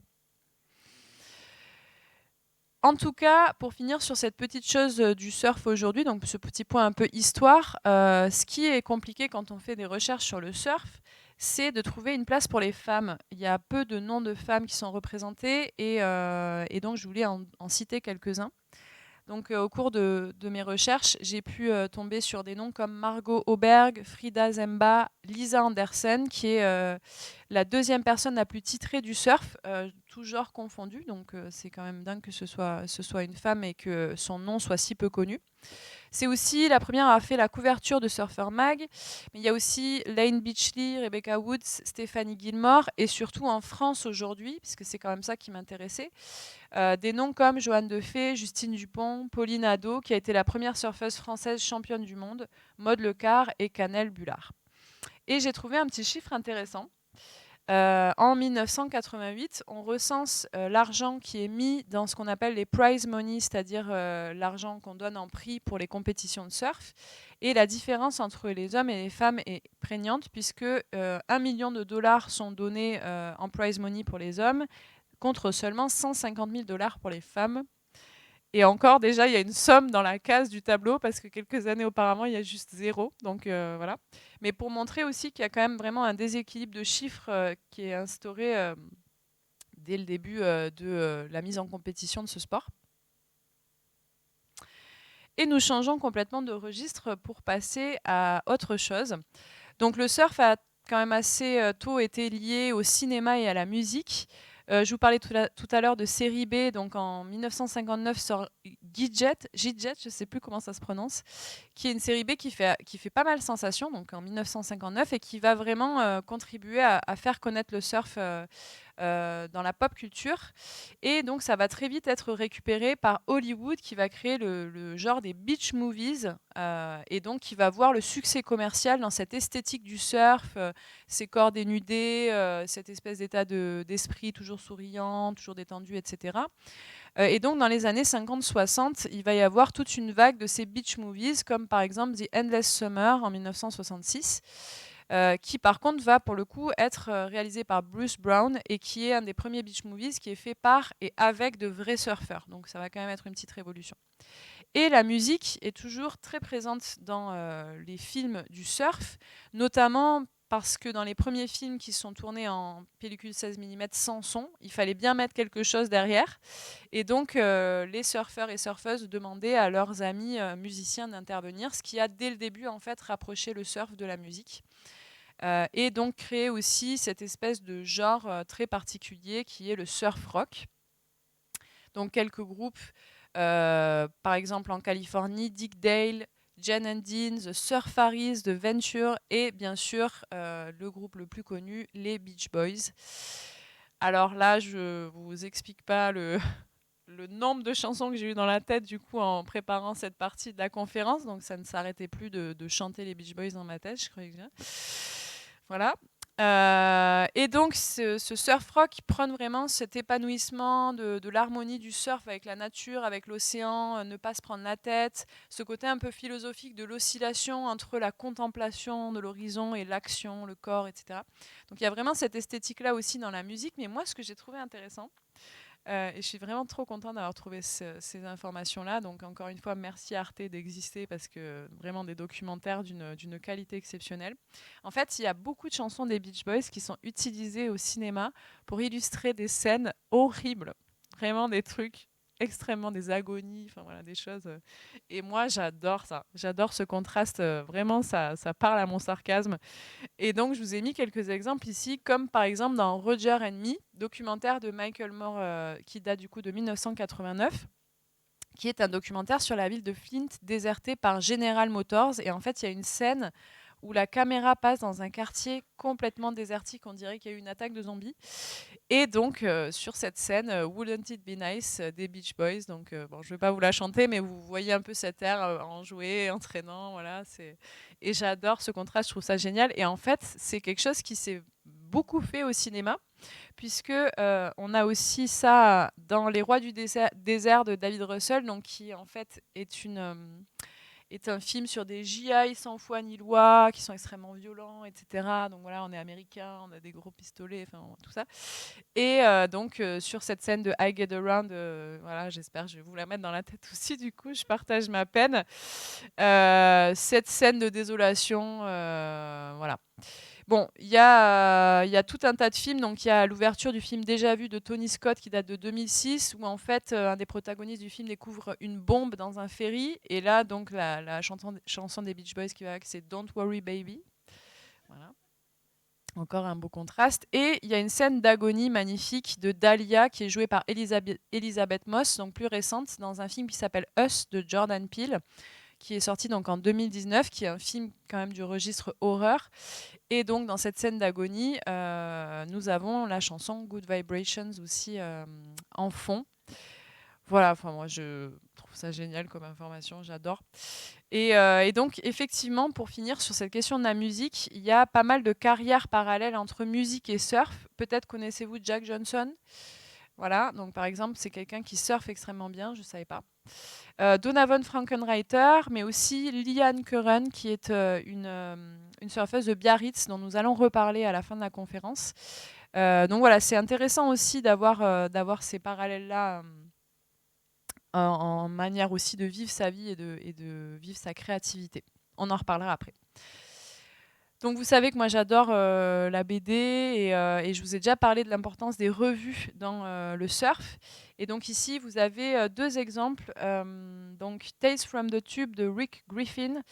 En tout cas, pour finir sur cette petite chose du surf aujourd'hui, donc ce petit point un peu histoire, ce qui est compliqué quand on fait des recherches sur le surf, c'est de trouver une place pour les femmes. Il y a peu de noms de femmes qui sont représentées et donc je voulais en citer quelques-uns. Donc, au cours de mes recherches, j'ai pu tomber sur des noms comme Margot Auberg, Frida Zemba, Lisa Andersen, qui est la deuxième personne la plus titrée du surf, tout genre confondu. Donc, c'est quand même dingue que ce soit une femme et que son nom soit si peu connu. C'est aussi la première à avoir fait la couverture de Surfer Mag. Mais il y a aussi Lane Beachley, Rebecca Woods, Stéphanie Gilmore et surtout en France aujourd'hui, puisque c'est quand même ça qui m'intéressait, des noms comme Joanne Defay, Justine Dupont, Pauline Hadot, qui a été la première surfeuse française championne du monde, Maude Lecard et Canel Bullard. Et j'ai trouvé un petit chiffre intéressant. En 1988, on recense l'argent qui est mis dans ce qu'on appelle les prize money, c'est-à-dire l'argent qu'on donne en prix pour les compétitions de surf. Et la différence entre les hommes et les femmes est prégnante, puisque 1 million de dollars sont donnés en prize money pour les hommes, contre seulement 150 000 dollars pour les femmes. Et encore, déjà, il y a une somme dans la case du tableau, parce que quelques années auparavant, il y a juste 0. Donc voilà. Mais pour montrer aussi qu'il y a quand même vraiment un déséquilibre de chiffres qui est instauré dès le début de la mise en compétition de ce sport. Et nous changeons complètement de registre pour passer à autre chose. Donc le surf a quand même assez tôt été lié au cinéma et à la musique. Je vous parlais tout à l'heure de série B, donc en 1959 sort Gidget, je ne sais plus comment ça se prononce, qui est une série B qui fait pas mal sensation, donc en 1959, et qui va vraiment contribuer à faire connaître le surf dans la pop culture. Et donc ça va très vite être récupéré par Hollywood, qui va créer le genre des beach movies, et donc qui va voir le succès commercial dans cette esthétique du surf, ces corps dénudés, cette espèce d'état d'esprit toujours souriant, toujours détendu, etc. Et donc dans les années 50-60, il va y avoir toute une vague de ces beach movies, comme par exemple The Endless Summer en 1966, qui par contre va pour le coup être réalisé par Bruce Brown et qui est un des premiers beach movies qui est fait par et avec de vrais surfeurs. Donc ça va quand même être une petite révolution. Et la musique est toujours très présente dans les films du surf, notamment parce que dans les premiers films qui sont tournés en pellicule 16 mm sans son, il fallait bien mettre quelque chose derrière. Et donc, les surfeurs et surfeuses demandaient à leurs amis musiciens d'intervenir, ce qui a dès le début en fait rapproché le surf de la musique. Et donc créé aussi cette espèce de genre très particulier qui est le surf rock. Donc quelques groupes Par exemple, en Californie, Dick Dale, Jen and Dean, The Surfaris, The Venture et bien sûr, le groupe le plus connu, les Beach Boys. Alors là, je vous explique pas le nombre de chansons que j'ai eu dans la tête du coup en préparant cette partie de la conférence, donc ça ne s'arrêtait plus de chanter les Beach Boys dans ma tête, je croyais que voilà. Et donc ce surf rock qui prône vraiment cet épanouissement de l'harmonie du surf avec la nature, avec l'océan, ne pas se prendre la tête, ce côté un peu philosophique de l'oscillation entre la contemplation de l'horizon et l'action, le corps, etc. Donc il y a vraiment cette esthétique-là aussi dans la musique, mais moi ce que j'ai trouvé intéressant, et je suis vraiment trop contente d'avoir trouvé ces informations-là. Donc, encore une fois, merci Arte d'exister parce que vraiment des documentaires d'une qualité exceptionnelle. En fait, il y a beaucoup de chansons des Beach Boys qui sont utilisées au cinéma pour illustrer des scènes horribles. Vraiment des trucs extrêmement des agonies, enfin voilà, des choses. Et moi, j'adore ça. J'adore ce contraste. Vraiment, ça parle à mon sarcasme. Et donc, je vous ai mis quelques exemples ici, comme par exemple dans Roger and Me, documentaire de Michael Moore qui date du coup de 1989, qui est un documentaire sur la ville de Flint désertée par General Motors. Et en fait, il y a une scène où la caméra passe dans un quartier complètement désertique, on dirait qu'il y a eu une attaque de zombies. Et donc, sur cette scène, Wouldn't It Be Nice des Beach Boys. Donc, bon, je ne vais pas vous la chanter, mais vous voyez un peu cet air enjoué, entraînant. Voilà, et j'adore ce contraste, je trouve ça génial. Et en fait, c'est quelque chose qui s'est beaucoup fait au cinéma, puisque on a aussi ça dans Les Rois du désert de David Russell, donc, qui en fait est un film sur des GI sans foi ni loi, qui sont extrêmement violents, etc. Donc voilà, on est américain, on a des gros pistolets, enfin tout ça. Et donc sur cette scène de I Get Around, voilà, j'espère que je vais vous la mettre dans la tête aussi, du coup, je partage ma peine. Cette scène de désolation, voilà. Bon, il y a tout un tas de films. Donc, il y a l'ouverture du film Déjà vu de Tony Scott qui date de 2006, où en fait, un des protagonistes du film découvre une bombe dans un ferry. Et là, donc, la chanson des Beach Boys qui va avec, c'est Don't Worry Baby. Voilà. Encore un beau contraste. Et il y a une scène d'agonie magnifique de Dahlia qui est jouée par Elizabeth Moss, donc plus récente, dans un film qui s'appelle Us de Jordan Peele, qui est sorti donc en 2019, qui est un film quand même du registre horreur. Et donc dans cette scène d'agonie, nous avons la chanson Good Vibrations aussi en fond. Voilà, enfin moi je trouve ça génial comme information, j'adore. Et donc effectivement, pour finir sur cette question de la musique, il y a pas mal de carrières parallèles entre musique et surf. Peut-être connaissez-vous Jack Johnson. Voilà, donc par exemple, c'est quelqu'un qui surfe extrêmement bien, je ne savais pas. Donovan Frankenreiter, mais aussi Liane Curran, qui est une surfeuse de Biarritz, dont nous allons reparler à la fin de la conférence. Donc voilà, c'est intéressant aussi d'avoir ces parallèles-là en manière aussi de vivre sa vie et de vivre sa créativité. On en reparlera après. Donc vous savez que moi j'adore la BD et je vous ai déjà parlé de l'importance des revues dans le surf. Et donc ici vous avez deux exemples. Donc Tales from the Tube de Rick Griffin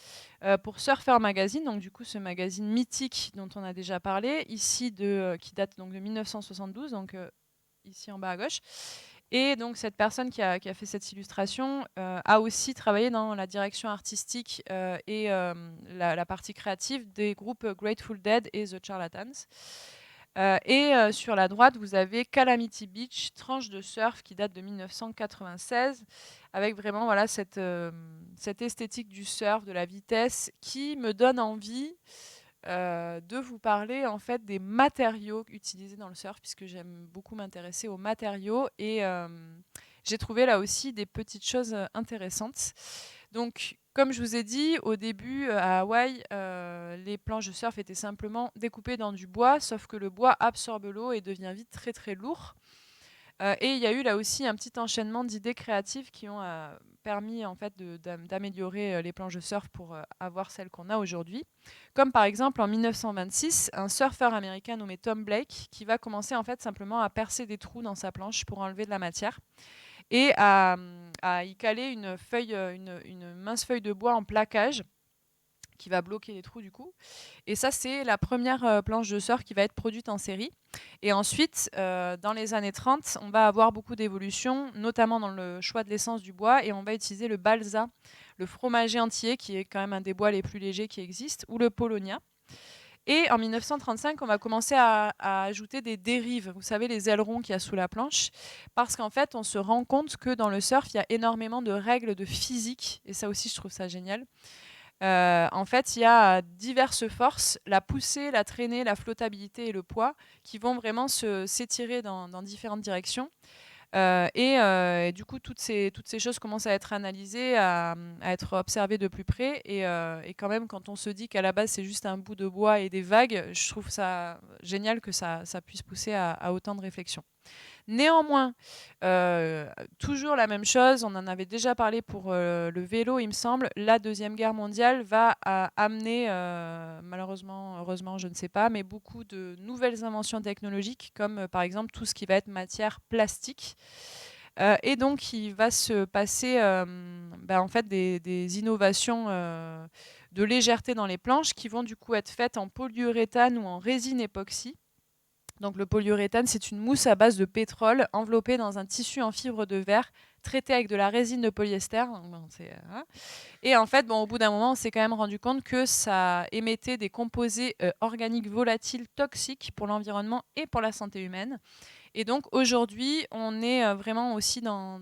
pour Surfer Magazine. Donc du coup ce magazine mythique dont on a déjà parlé ici qui date donc de 1972. Donc ici en bas à gauche. Et donc cette personne qui a fait cette illustration a aussi travaillé dans la direction artistique et la partie créative des groupes Grateful Dead et The Charlatans. Sur la droite, vous avez Calamity Beach, tranche de surf qui date de 1996, avec vraiment voilà, cette esthétique du surf, de la vitesse, qui me donne envie de vous parler en fait des matériaux utilisés dans le surf, puisque j'aime beaucoup m'intéresser aux matériaux et j'ai trouvé là aussi des petites choses intéressantes. Donc, comme je vous ai dit, au début à Hawaï, les planches de surf étaient simplement découpées dans du bois, sauf que le bois absorbe l'eau et devient vite très très lourd. Et il y a eu là aussi un petit enchaînement d'idées créatives qui ont permis en fait d'améliorer les planches de surf pour avoir celles qu'on a aujourd'hui. Comme par exemple en 1926, un surfeur américain nommé Tom Blake qui va commencer en fait simplement à percer des trous dans sa planche pour enlever de la matière et à y caler une mince feuille de bois en plaquage qui va bloquer les trous du coup. Et ça, c'est la première planche de surf qui va être produite en série. Et ensuite, dans les années 30, on va avoir beaucoup d'évolutions, notamment dans le choix de l'essence du bois, et on va utiliser le balsa, le fromager entier, qui est quand même un des bois les plus légers qui existent, ou le paulownia. Et en 1935, on va commencer à ajouter des dérives, vous savez, les ailerons qu'il y a sous la planche, parce qu'en fait, on se rend compte que dans le surf, il y a énormément de règles de physique, et ça aussi, je trouve ça génial. En fait, il y a diverses forces, la poussée, la traînée, la flottabilité et le poids, qui vont vraiment s'étirer dans différentes directions. Et du coup, toutes ces choses commencent à être analysées, à être observées de plus près. Et quand même, quand on se dit qu'à la base, c'est juste un bout de bois et des vagues, je trouve ça génial que ça puisse pousser à autant de réflexion. Néanmoins, toujours la même chose, on en avait déjà parlé pour le vélo, il me semble, la Deuxième Guerre mondiale va amener, malheureusement, heureusement, je ne sais pas, mais beaucoup de nouvelles inventions technologiques, comme par exemple tout ce qui va être matière plastique. Et donc, il va se passer en fait, des innovations de légèreté dans les planches qui vont du coup être faites en polyuréthane ou en résine époxy. Donc le polyuréthane, c'est une mousse à base de pétrole enveloppée dans un tissu en fibre de verre traité avec de la résine de polyester. Et en fait, au bout d'un moment, on s'est quand même rendu compte que ça émettait des composés organiques volatiles toxiques pour l'environnement et pour la santé humaine. Et donc aujourd'hui, on est vraiment aussi dans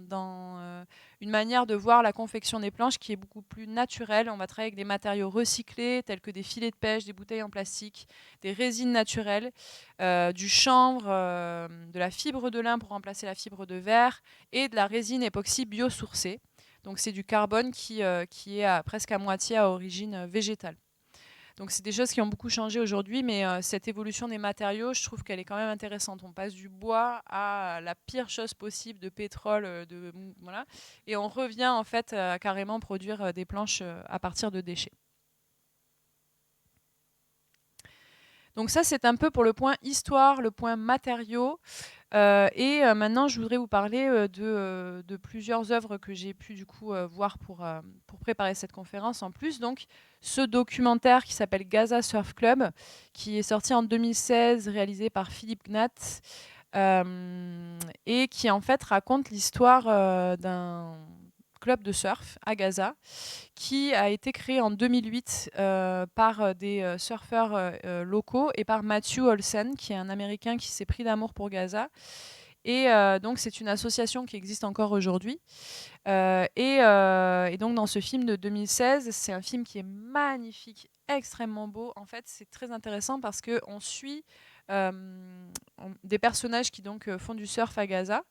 une manière de voir la confection des planches qui est beaucoup plus naturelle. On va travailler avec des matériaux recyclés tels que des filets de pêche, des bouteilles en plastique, des résines naturelles, du chanvre, de la fibre de lin pour remplacer la fibre de verre et de la résine époxy biosourcée. Donc c'est du carbone qui est presque à moitié à origine végétale. Donc c'est des choses qui ont beaucoup changé aujourd'hui, mais cette évolution des matériaux, je trouve qu'elle est quand même intéressante. On passe du bois à la pire chose possible, de pétrole, voilà, et on revient en fait à carrément produire des planches à partir de déchets. Donc ça, c'est un peu pour le point histoire, le point matériaux. Et maintenant, je voudrais vous parler de plusieurs œuvres que j'ai pu du coup voir pour préparer cette conférence en plus. Donc, ce documentaire qui s'appelle Gaza Surf Club, qui est sorti en 2016, réalisé par Philippe Gnat, et qui en fait raconte l'histoire d'un club de surf à Gaza, qui a été créé en 2008 par des surfeurs locaux et par Matthew Olsen, qui est un Américain qui s'est pris d'amour pour Gaza. Et donc, c'est une association qui existe encore aujourd'hui. Et donc, dans ce film de 2016, c'est un film qui est magnifique, extrêmement beau. En fait, c'est très intéressant parce qu'on suit des personnages qui donc font du surf à Gaza.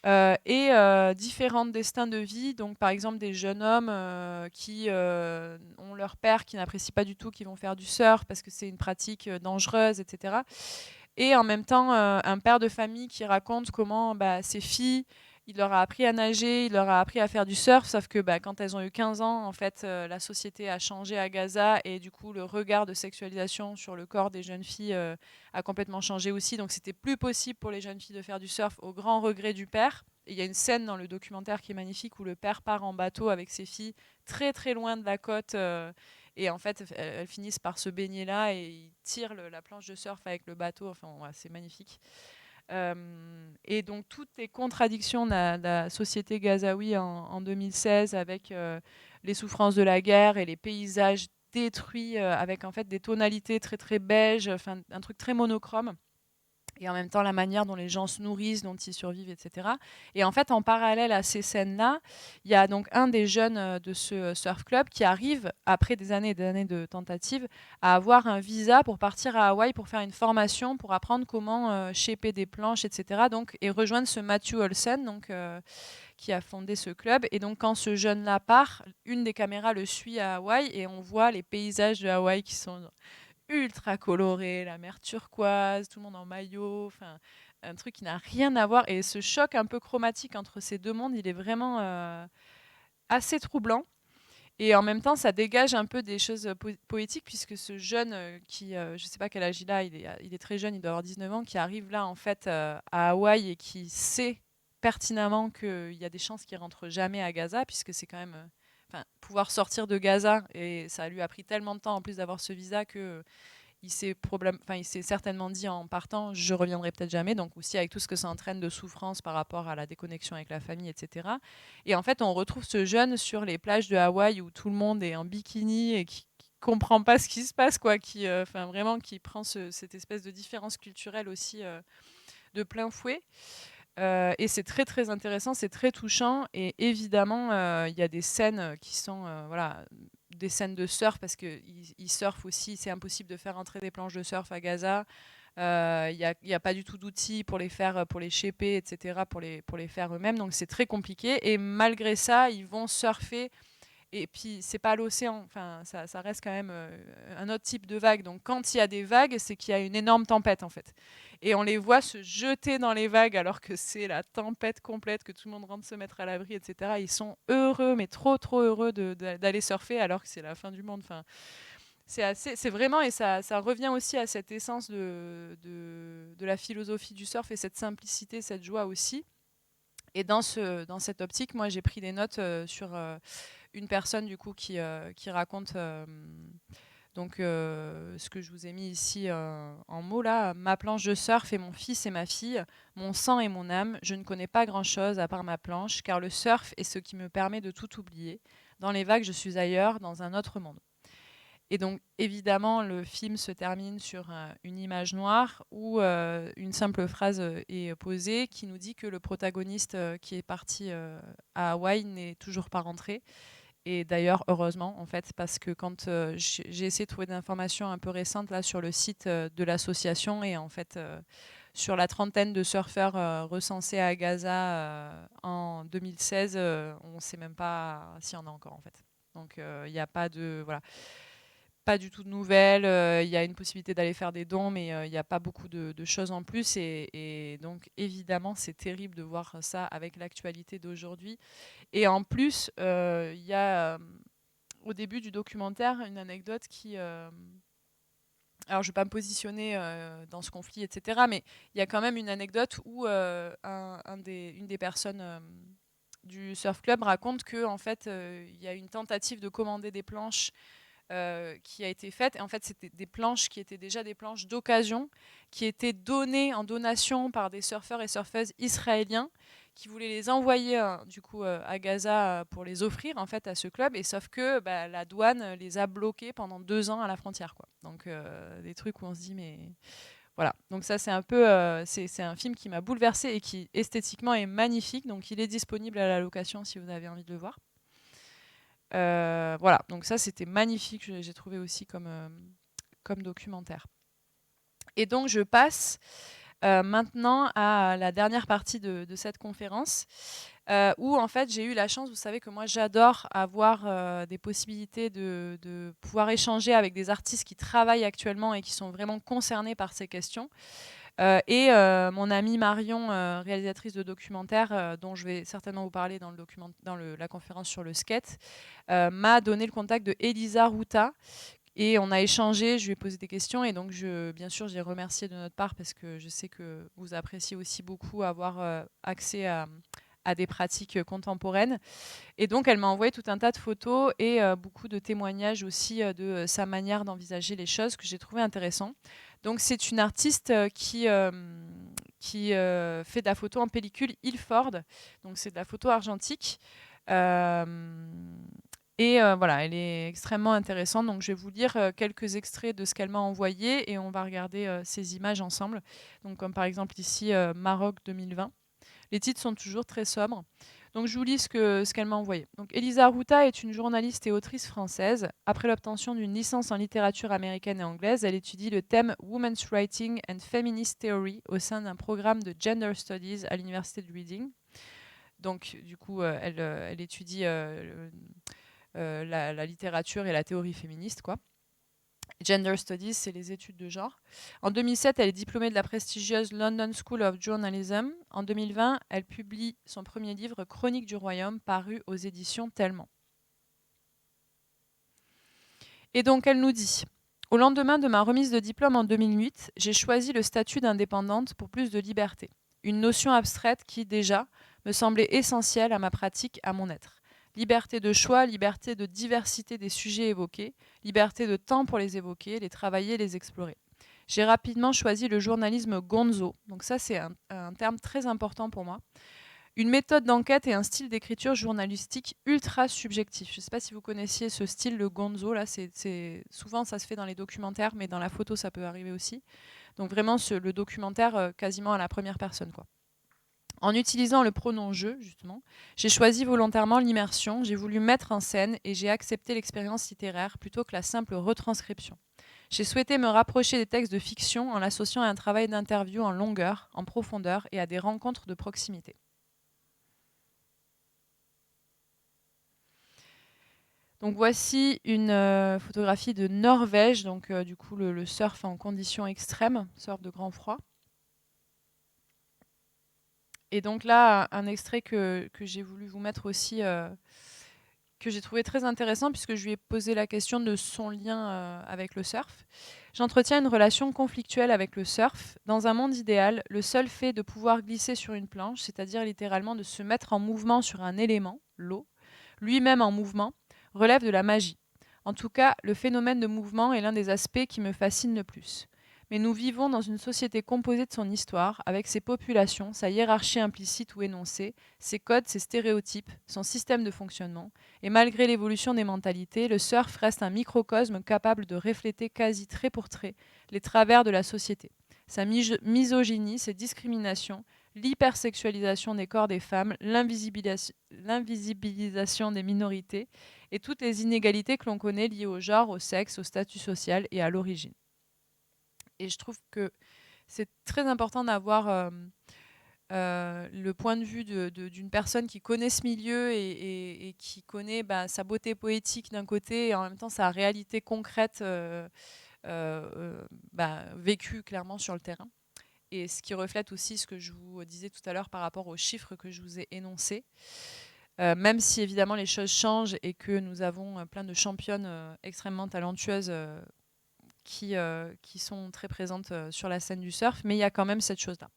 Et différents destins de vie, donc par exemple des jeunes hommes qui ont leur père qui n'apprécie pas du tout, qui vont faire du surf parce que c'est une pratique dangereuse, etc. Et en même temps, un père de famille qui raconte comment ses filles, il leur a appris à nager, il leur a appris à faire du surf, sauf que quand elles ont eu 15 ans, en fait, la société a changé à Gaza et du coup, le regard de sexualisation sur le corps des jeunes filles a complètement changé aussi. Donc, c'était plus possible pour les jeunes filles de faire du surf au grand regret du père. Et il y a une scène dans le documentaire qui est magnifique où le père part en bateau avec ses filles très très loin de la côte. Et en fait, elles finissent par se baigner là et ils tirent la planche de surf avec le bateau. Enfin, ouais, c'est magnifique. Et donc, toutes les contradictions de la société gazaoui en 2016 avec les souffrances de la guerre et les paysages détruits avec en fait des tonalités très très beiges, enfin, un truc très monochrome. Et en même temps, la manière dont les gens se nourrissent, dont ils survivent, etc. Et en fait, en parallèle à ces scènes-là, il y a donc un des jeunes de ce surf club qui arrive, après des années et des années de tentatives, à avoir un visa pour partir à Hawaï pour faire une formation, pour apprendre comment shaper des planches, etc. Donc, et rejoindre ce Matthew Olsen, donc, qui a fondé ce club. Et donc, quand ce jeune-là part, une des caméras le suit à Hawaï et on voit les paysages de Hawaï qui sont ultra coloré, la mer turquoise, tout le monde en maillot, enfin un truc qui n'a rien à voir. Et ce choc un peu chromatique entre ces deux mondes, il est vraiment assez troublant. Et en même temps, ça dégage un peu des choses poétiques, puisque ce jeune qui, je ne sais pas quel âge il a, il est très jeune, il doit avoir 19 ans, qui arrive là en fait à Hawaï et qui sait pertinemment qu'il y a des chances qu'il rentre jamais à Gaza, puisque c'est quand même pouvoir sortir de Gaza. Et ça lui a pris tellement de temps en plus d'avoir ce visa que il s'est certainement dit en partant, je reviendrai peut-être jamais. Donc aussi avec tout ce que ça entraîne de souffrance par rapport à la déconnexion avec la famille, etc. Et en fait, on retrouve ce jeune sur les plages de Hawaï où tout le monde est en bikini et qui comprend pas ce qui se passe, quoi, vraiment qui prend cette espèce de différence culturelle aussi de plein fouet. Et c'est très très intéressant, c'est très touchant. Et évidemment, il y a des scènes qui sont voilà, des scènes de surf parce qu'ils surfent aussi. C'est impossible de faire entrer des planches de surf à Gaza. Il n'y a pas du tout d'outils pour les faire, pour les shaper, etc., pour les faire eux-mêmes. Donc c'est très compliqué. Et malgré ça, ils vont surfer. Et puis, c'est pas l'océan, enfin, ça reste quand même un autre type de vague. Donc, quand il y a des vagues, c'est qu'il y a une énorme tempête, en fait. Et on les voit se jeter dans les vagues alors que c'est la tempête complète, que tout le monde rentre se mettre à l'abri, etc. Ils sont heureux, mais trop, trop heureux d'aller surfer alors que c'est la fin du monde. Enfin, c'est vraiment, et ça revient aussi à cette essence de la philosophie du surf et cette simplicité, cette joie aussi. Et dans cette optique, moi, j'ai pris des notes sur une personne du coup qui raconte ce que je vous ai mis ici en mots là, ma planche de surf est mon fils et ma fille, mon sang et mon âme. Je ne connais pas grand-chose à part ma planche, car le surf est ce qui me permet de tout oublier. Dans les vagues, je suis ailleurs, dans un autre monde. Et donc, évidemment, le film se termine sur une image noire où une simple phrase est posée qui nous dit que le protagoniste qui est parti à Hawaï n'est toujours pas rentré. Et d'ailleurs, heureusement, en fait, parce que quand j'ai essayé de trouver des informations un peu récentes là, sur le site de l'association, et en fait, sur la trentaine de surfeurs recensés à Gaza en 2016, on ne sait même pas s'il y en a encore, en fait. Donc, il n'y a pas de... Voilà. Pas du tout de nouvelles. Il y a une possibilité d'aller faire des dons, mais il n'y a pas beaucoup de choses en plus. Et donc, évidemment, c'est terrible de voir ça avec l'actualité d'aujourd'hui. Et en plus, il y a au début du documentaire une anecdote qui... alors, je ne vais pas me positionner dans ce conflit, etc. Mais il y a quand même une anecdote où une des personnes du surf club raconte que en fait, il y a une tentative de commander des planches qui a été faite. Et en fait, c'était des planches qui étaient déjà des planches d'occasion, qui étaient données en donation par des surfeurs et surfeuses israéliens qui voulaient les envoyer à Gaza pour les offrir en fait à ce club. Et sauf que la douane les a bloqués pendant 2 ans à la frontière, quoi. Donc des trucs où on se dit mais voilà. Donc ça c'est un peu c'est un film qui m'a bouleversée et qui esthétiquement est magnifique. Donc il est disponible à la location si vous avez envie de le voir. Voilà, donc ça c'était magnifique, j'ai trouvé aussi comme documentaire. Et donc je passe maintenant à la dernière partie de cette conférence, où en fait j'ai eu la chance, vous savez que moi j'adore avoir des possibilités de pouvoir échanger avec des artistes qui travaillent actuellement et qui sont vraiment concernés par ces questions. Mon amie Marion, réalisatrice de documentaires, dont je vais certainement vous parler dans la conférence sur le skate, m'a donné le contact de Elisa Ruta. Et on a échangé, je lui ai posé des questions. Et donc, bien sûr, j'ai remercié de notre part parce que je sais que vous appréciez aussi beaucoup avoir accès à des pratiques contemporaines. Et donc, elle m'a envoyé tout un tas de photos et beaucoup de témoignages aussi de sa manière d'envisager les choses que j'ai trouvé intéressant. Donc, c'est une artiste qui fait de la photo en pellicule Ilford. Donc, c'est de la photo argentique. Voilà, elle est extrêmement intéressante. Donc, je vais vous lire quelques extraits de ce qu'elle m'a envoyé et on va regarder ces images ensemble. Donc, comme par exemple ici, Maroc 2020. Les titres sont toujours très sobres. Donc, je vous lis ce qu'elle m'a envoyé. Donc, Elisa Ruta est une journaliste et autrice française. Après l'obtention d'une licence en littérature américaine et anglaise, elle étudie le thème Women's Writing and Feminist Theory au sein d'un programme de Gender Studies à l'université de Reading. Donc, du coup, elle étudie la littérature et la théorie féministe, quoi. Gender Studies, c'est les études de genre. En 2007, elle est diplômée de la prestigieuse London School of Journalism. En 2020, elle publie son premier livre, Chronique du Royaume, paru aux éditions Tellement. Et donc, elle nous dit « Au lendemain de ma remise de diplôme en 2008, j'ai choisi le statut d'indépendante pour plus de liberté. Une notion abstraite qui, déjà, me semblait essentielle à ma pratique, à mon être. Liberté de choix, liberté de diversité des sujets évoqués, liberté de temps pour les évoquer, les travailler, les explorer. J'ai rapidement choisi le journalisme gonzo. Donc ça, c'est un terme très important pour moi. Une méthode d'enquête et un style d'écriture journalistique ultra subjectif. Je ne sais pas si vous connaissiez ce style, le gonzo. Là, souvent, ça se fait dans les documentaires, mais dans la photo, ça peut arriver aussi. Donc vraiment, le documentaire quasiment à la première personne, quoi. En utilisant le pronom « je », justement, j'ai choisi volontairement l'immersion, j'ai voulu mettre en scène et j'ai accepté l'expérience littéraire plutôt que la simple retranscription. J'ai souhaité me rapprocher des textes de fiction en l'associant à un travail d'interview en longueur, en profondeur et à des rencontres de proximité. Donc voici une photographie de Norvège, donc du coup le surf en conditions extrêmes, surf de grand froid. Et donc là, un extrait que j'ai voulu vous mettre aussi, que j'ai trouvé très intéressant, puisque je lui ai posé la question de son lien avec le surf. J'entretiens une relation conflictuelle avec le surf. Dans un monde idéal, le seul fait de pouvoir glisser sur une planche, c'est-à-dire littéralement de se mettre en mouvement sur un élément, l'eau, lui-même en mouvement, relève de la magie. En tout cas, le phénomène de mouvement est l'un des aspects qui me fascine le plus. Mais nous vivons dans une société composée de son histoire, avec ses populations, sa hiérarchie implicite ou énoncée, ses codes, ses stéréotypes, son système de fonctionnement. Et malgré l'évolution des mentalités, le surf reste un microcosme capable de refléter quasi trait pour trait les travers de la société. Sa misogynie, ses discriminations, l'hypersexualisation des corps des femmes, l'invisibilisation des minorités et toutes les inégalités que l'on connaît liées au genre, au sexe, au statut social et à l'origine. Et je trouve que c'est très important d'avoir le point de vue d'une personne qui connaît ce milieu et qui connaît sa beauté poétique d'un côté et en même temps sa réalité concrète vécue clairement sur le terrain. Et ce qui reflète aussi ce que je vous disais tout à l'heure par rapport aux chiffres que je vous ai énoncés. Même si évidemment les choses changent et que nous avons plein de championnes extrêmement talentueuses qui sont très présentes sur la scène du surf, mais il y a quand même cette chose-là.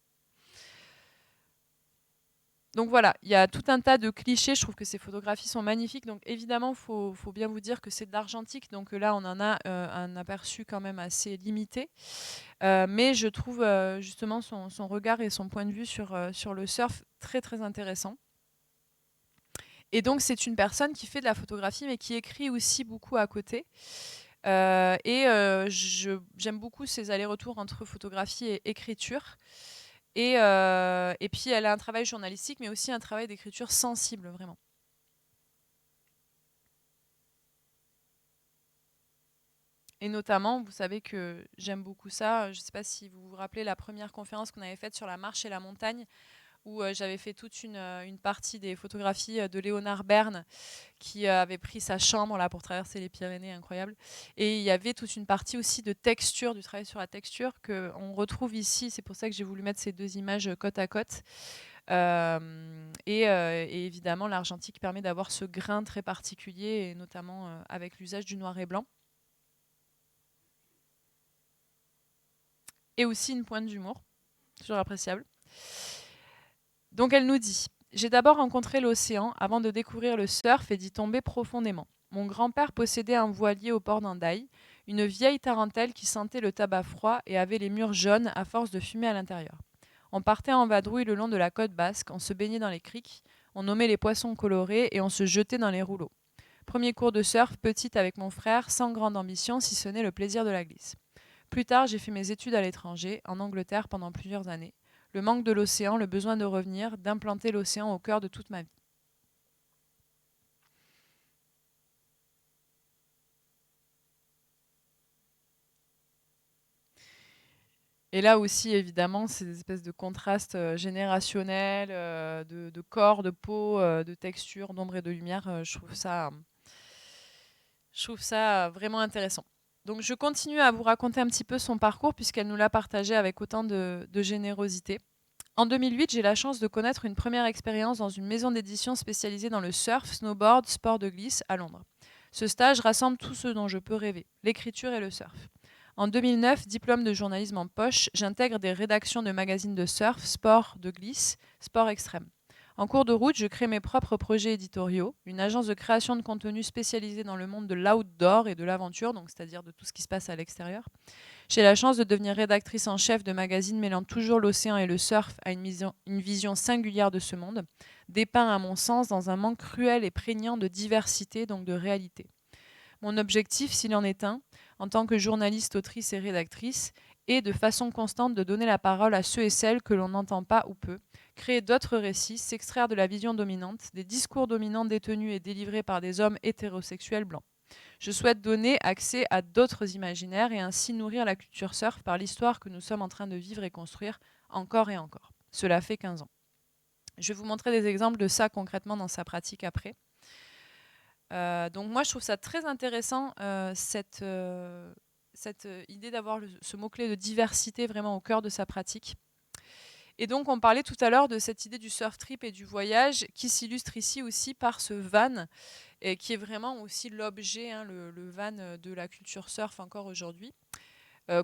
Donc voilà, il y a tout un tas de clichés. Je trouve que ces photographies sont magnifiques. Donc évidemment, il faut bien vous dire que c'est de l'argentique. Donc là, on en a un aperçu quand même assez limité. Mais je trouve justement son regard et son point de vue sur le surf très très intéressant. Et donc c'est une personne qui fait de la photographie, mais qui écrit aussi beaucoup à côté. J'aime beaucoup ces allers-retours entre photographie et écriture. Et puis, elle a un travail journalistique, mais aussi un travail d'écriture sensible, vraiment. Et notamment, vous savez que j'aime beaucoup ça. Je ne sais pas si vous vous rappelez la première conférence qu'on avait faite sur la marche et la montagne, où j'avais fait toute une partie des photographies de Léonard Bern, qui avait pris sa chambre là, pour traverser les Pyrénées, incroyable. Et il y avait toute une partie aussi de texture, du travail sur la texture, qu'on retrouve ici. C'est pour ça que j'ai voulu mettre ces deux images côte à côte. Et évidemment, l'argentique permet d'avoir ce grain très particulier, et notamment avec l'usage du noir et blanc. Et aussi une pointe d'humour, toujours appréciable. Donc elle nous dit « J'ai d'abord rencontré l'océan avant de découvrir le surf et d'y tomber profondément. Mon grand-père possédait un voilier au port d'Hendaye, une vieille tarentelle qui sentait le tabac froid et avait les murs jaunes à force de fumer à l'intérieur. On partait en vadrouille le long de la côte basque, on se baignait dans les criques, on nommait les poissons colorés et on se jetait dans les rouleaux. Premier cours de surf, petite avec mon frère, sans grande ambition si ce n'est le plaisir de la glisse. Plus tard, j'ai fait mes études à l'étranger, en Angleterre pendant plusieurs années. Le manque de l'océan, le besoin de revenir, d'implanter l'océan au cœur de toute ma vie. » Et là aussi, évidemment, c'est des espèces de contrastes générationnels, de corps, de peau, de texture, d'ombre et de lumière. Je trouve ça vraiment intéressant. Donc je continue à vous raconter un petit peu son parcours, puisqu'elle nous l'a partagé avec autant de générosité. En 2008, j'ai la chance de connaître une première expérience dans une maison d'édition spécialisée dans le surf, snowboard, sport de glisse à Londres. Ce stage rassemble tout ce dont je peux rêver, l'écriture et le surf. En 2009, diplôme de journalisme en poche, j'intègre des rédactions de magazines de surf, sport de glisse, sport extrême. En cours de route, je crée mes propres projets éditoriaux, une agence de création de contenu spécialisée dans le monde de l'outdoor et de l'aventure, donc c'est-à-dire de tout ce qui se passe à l'extérieur. J'ai la chance de devenir rédactrice en chef de magazines mêlant toujours l'océan et le surf à une vision singulière de ce monde, dépeint à mon sens dans un manque cruel et prégnant de diversité, donc de réalité. Mon objectif, s'il en est un, en tant que journaliste, autrice et rédactrice, est de façon constante de donner la parole à ceux et celles que l'on n'entend pas ou peu, créer d'autres récits, s'extraire de la vision dominante, des discours dominants détenus et délivrés par des hommes hétérosexuels blancs. Je souhaite donner accès à d'autres imaginaires et ainsi nourrir la culture surf par l'histoire que nous sommes en train de vivre et construire encore et encore. Cela fait 15 ans. Je vais vous montrer des exemples de ça concrètement dans sa pratique après. Donc moi, je trouve ça très intéressant, cette idée d'avoir ce mot-clé de diversité vraiment au cœur de sa pratique. Et donc, on parlait tout à l'heure de cette idée du surf trip et du voyage qui s'illustre ici aussi par ce van, et qui est vraiment aussi l'objet, hein, le van de la culture surf encore aujourd'hui.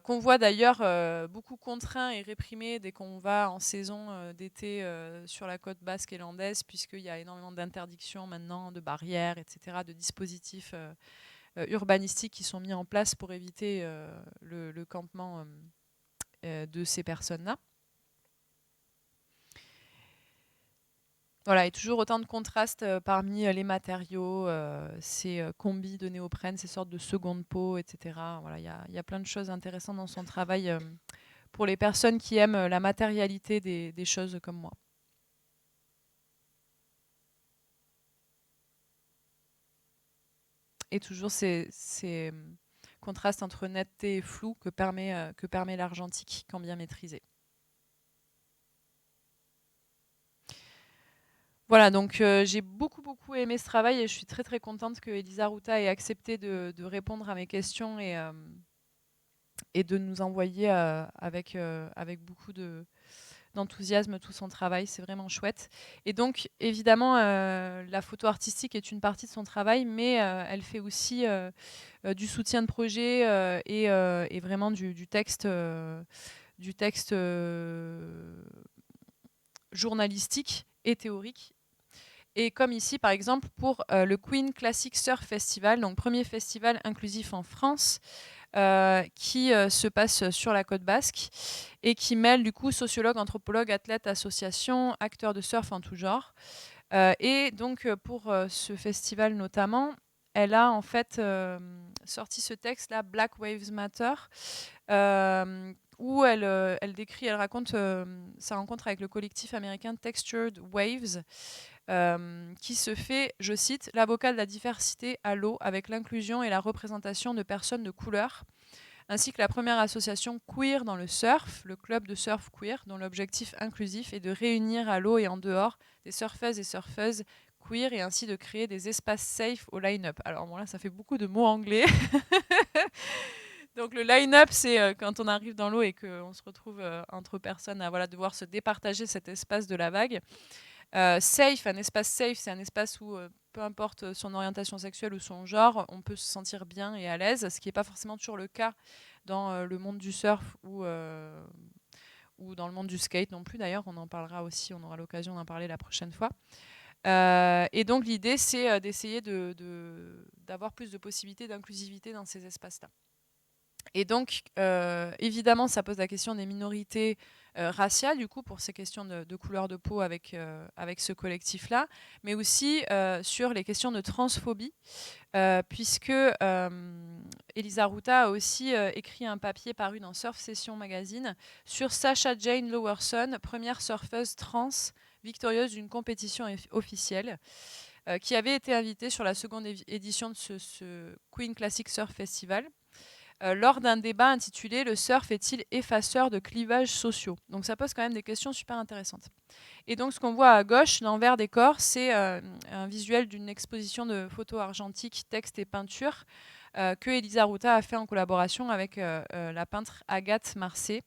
Qu'on voit d'ailleurs beaucoup contraint et réprimé dès qu'on va en saison d'été sur la côte basque et landaise, puisqu'il y a énormément d'interdictions maintenant, de barrières, etc., de dispositifs urbanistiques qui sont mis en place pour éviter le campement de ces personnes-là. Voilà, et toujours autant de contrastes parmi les matériaux, ces combis de néoprène, ces sortes de seconde peau, etc. Voilà, il y a plein de choses intéressantes dans son travail pour les personnes qui aiment la matérialité des choses comme moi. Et toujours ces contrastes entre netteté et flou que permet l'argentique quand bien maîtrisé. Voilà, donc j'ai beaucoup aimé ce travail et je suis très contente que Elisa Ruta ait accepté de répondre à mes questions et de nous envoyer avec beaucoup d'enthousiasme tout son travail. C'est vraiment chouette. Et donc, évidemment, la photo artistique est une partie de son travail, mais elle fait aussi du soutien de projet et vraiment du texte journalistique et théorique. Et comme ici, par exemple, pour le Queen Classic Surf Festival, donc premier festival inclusif en France, qui se passe sur la côte basque et qui mêle du coup sociologues, anthropologues, athlètes, associations, acteurs de surf en tout genre. Et donc pour ce festival notamment, elle a en fait sorti ce texte-là, Black Waves Matter, où elle décrit, elle raconte sa rencontre avec le collectif américain Textured Waves, qui se fait, je cite, l'avocat de la diversité à l'eau avec l'inclusion et la représentation de personnes de couleur, ainsi que la première association queer dans le surf, le club de surf queer, dont l'objectif inclusif est de réunir à l'eau et en dehors des surfeuses et surfeuses queer et ainsi de créer des espaces safe au line-up. Alors bon là, ça fait beaucoup de mots anglais. Donc le line-up, c'est quand on arrive dans l'eau et qu'on se retrouve entre personnes à devoir se départager cet espace de la vague. Safe, un espace safe, c'est un espace où, peu importe son orientation sexuelle ou son genre, on peut se sentir bien et à l'aise, ce qui n'est pas forcément toujours le cas dans le monde du surf ou dans le monde du skate non plus. D'ailleurs, on en parlera aussi, on aura l'occasion d'en parler la prochaine fois. Et donc l'idée, c'est d'essayer d'avoir plus de possibilités d'inclusivité dans ces espaces-là. Et donc, évidemment, ça pose la question des minorités raciales, du coup, pour ces questions de couleur de peau avec ce collectif-là, mais aussi sur les questions de transphobie, puisque Elisa Ruta a aussi écrit un papier paru dans Surf Session Magazine sur Sasha Jane Lowerson, première surfeuse trans victorieuse d'une compétition officielle, qui avait été invitée sur la seconde édition de ce Queen Classic Surf Festival, lors d'un débat intitulé « Le surf est-il effaceur de clivages sociaux ?» Donc ça pose quand même des questions super intéressantes. Et donc ce qu'on voit à gauche, l'envers des corps, c'est un visuel d'une exposition de photos argentiques, textes et peintures que Elisa Ruta a fait en collaboration avec la peintre Agathe Marcé.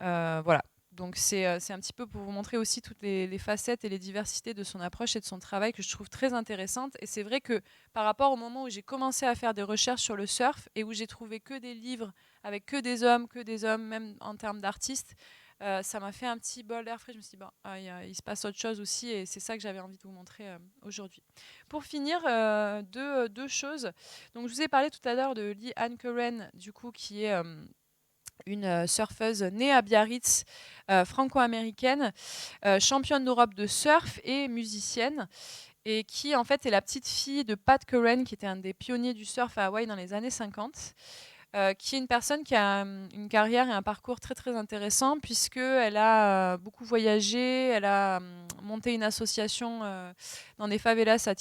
Voilà. Donc c'est un petit peu pour vous montrer aussi toutes les facettes et les diversités de son approche et de son travail que je trouve très intéressante. Et c'est vrai que par rapport au moment où j'ai commencé à faire des recherches sur le surf et où j'ai trouvé que des livres avec que des hommes, même en termes d'artistes, Ça m'a fait un petit bol d'air frais. Je me suis dit, bon, il se passe autre chose aussi et c'est ça que j'avais envie de vous montrer aujourd'hui. Pour finir, deux choses. Donc, je vous ai parlé tout à l'heure de Lee Ann Curran, du coup, qui est une surfeuse née à Biarritz, franco-américaine, championne d'Europe de surf et musicienne, et qui en fait est la petite fille de Pat Curran, qui était un des pionniers du surf à Hawaï dans les années 50. Qui est une personne qui a une carrière et un parcours très très intéressant, puisqu'elle a beaucoup voyagé, elle a monté une association dans des favelas à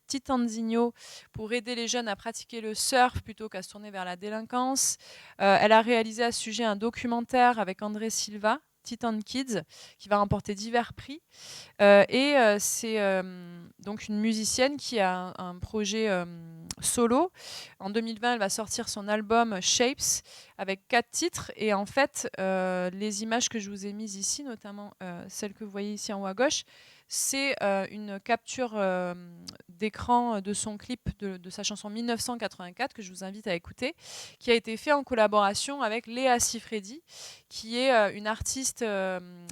Titanzinho pour aider les jeunes à pratiquer le surf plutôt qu'à se tourner vers la délinquance. Elle a réalisé à ce sujet un documentaire avec André Silva, Titan Kids, qui va remporter divers prix. C'est donc une musicienne qui a un projet solo. En 2020, elle va sortir son album Shapes avec 4 titres. Et en fait, les images que je vous ai mises ici, notamment celle que vous voyez ici en haut à gauche, c'est une capture d'écran de son clip de sa chanson 1984 que je vous invite à écouter, qui a été fait en collaboration avec Léa Sifredi, qui est une artiste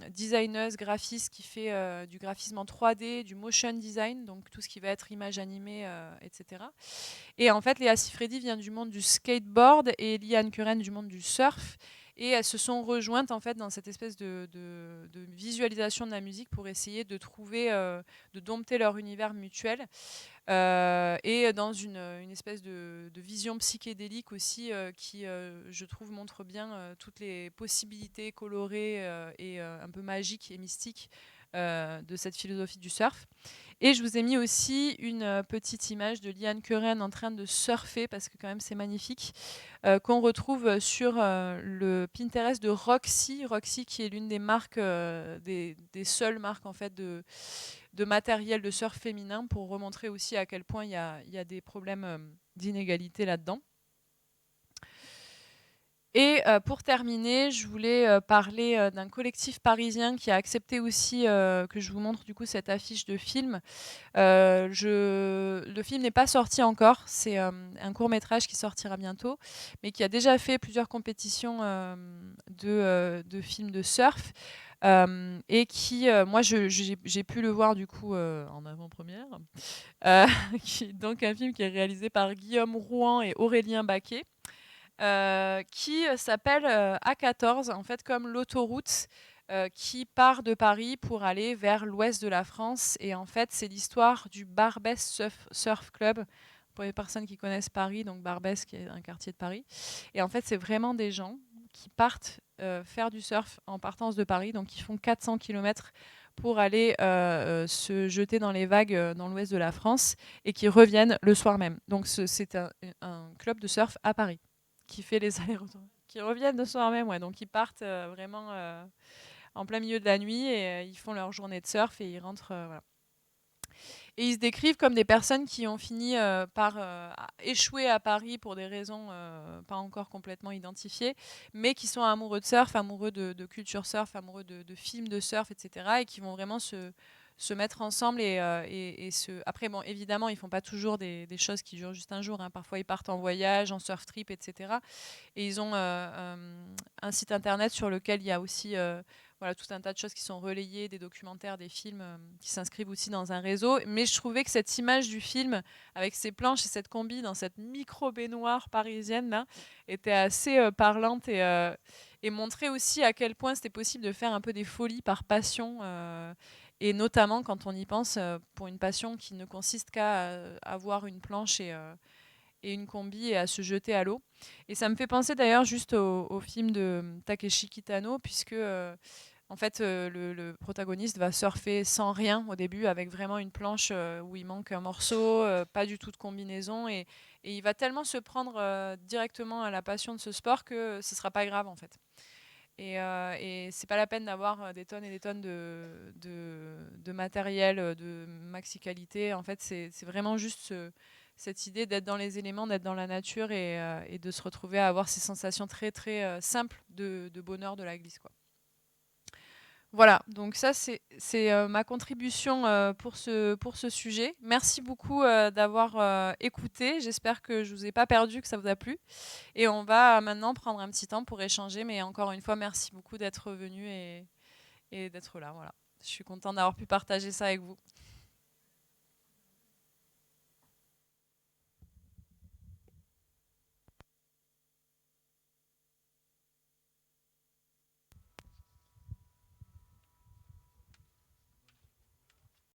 designeuse, graphiste, qui fait du graphisme en 3D, du motion design, donc tout ce qui va être image animée, etc. Et en fait, Léa Sifredi vient du monde du skateboard et Lee Ann Curran du monde du surf. Et elles se sont rejointes en fait dans cette espèce de visualisation de la musique pour essayer de trouver, de dompter leur univers mutuel. Et dans une espèce de vision psychédélique aussi qui, je trouve, montre bien toutes les possibilités colorées et un peu magiques et mystiques de cette philosophie du surf. Et je vous ai mis aussi une petite image de Lee Ann Curran en train de surfer, parce que quand même c'est magnifique, qu'on retrouve sur le Pinterest de Roxy. Roxy qui est l'une des marques, des seules marques en fait de matériel de surf féminin, pour remontrer aussi à quel point il y a des problèmes d'inégalité là-dedans. Et pour terminer, je voulais parler d'un collectif parisien qui a accepté aussi que je vous montre du coup cette affiche de film. Le film n'est pas sorti encore, c'est un court-métrage qui sortira bientôt, mais qui a déjà fait plusieurs compétitions de films de surf. Et qui, moi, j'ai pu le voir du coup en avant-première. Donc un film qui est réalisé par Guillaume Rouen et Aurélien Baquet. Qui s'appelle A14, en fait comme l'autoroute qui part de Paris pour aller vers l'ouest de la France. Et en fait, c'est l'histoire du Barbès Surf Club, pour les personnes qui connaissent Paris, donc Barbès qui est un quartier de Paris. Et en fait, c'est vraiment des gens qui partent faire du surf en partance de Paris, donc ils font 400 km pour aller se jeter dans les vagues dans l'ouest de la France, et qui reviennent le soir même. Donc c'est un club de surf à Paris qui fait les allers-retours, qui reviennent le soir même, ouais. Donc ils partent vraiment en plein milieu de la nuit et ils font leur journée de surf et ils rentrent. Voilà. Et ils se décrivent comme des personnes qui ont fini par échouer à Paris pour des raisons pas encore complètement identifiées, mais qui sont amoureux de surf, amoureux de culture surf, amoureux de films de surf, etc. Et qui vont vraiment se mettre ensemble et se... Après, bon, évidemment, ils font pas toujours des choses qui durent juste un jour, hein. Parfois, ils partent en voyage, en surf trip, etc. Et ils ont un site internet sur lequel il y a aussi voilà, tout un tas de choses qui sont relayées, des documentaires, des films qui s'inscrivent aussi dans un réseau. Mais je trouvais que cette image du film, avec ces planches et cette combi dans cette micro-baignoire parisienne, là, était assez parlante et montrait aussi à quel point c'était possible de faire un peu des folies par passion. Et notamment quand on y pense, pour une passion qui ne consiste qu'à avoir une planche et une combi et à se jeter à l'eau. Et ça me fait penser d'ailleurs juste au film de Takeshi Kitano, puisque en fait le protagoniste va surfer sans rien au début, avec vraiment une planche où il manque un morceau, pas du tout de combinaison, et il va tellement se prendre directement à la passion de ce sport que ce sera pas grave en fait. Et c'est pas la peine d'avoir des tonnes et des tonnes de matériel de maxi qualité. En fait, c'est vraiment juste cette idée d'être dans les éléments, d'être dans la nature et de se retrouver à avoir ces sensations très très simples de bonheur de la glisse, quoi. Voilà, donc ça c'est ma contribution pour ce sujet. Merci beaucoup d'avoir écouté. J'espère que je vous ai pas perdu, que ça vous a plu. Et on va maintenant prendre un petit temps pour échanger. Mais encore une fois, merci beaucoup d'être venu et d'être là. Voilà. Je suis contente d'avoir pu partager ça avec vous.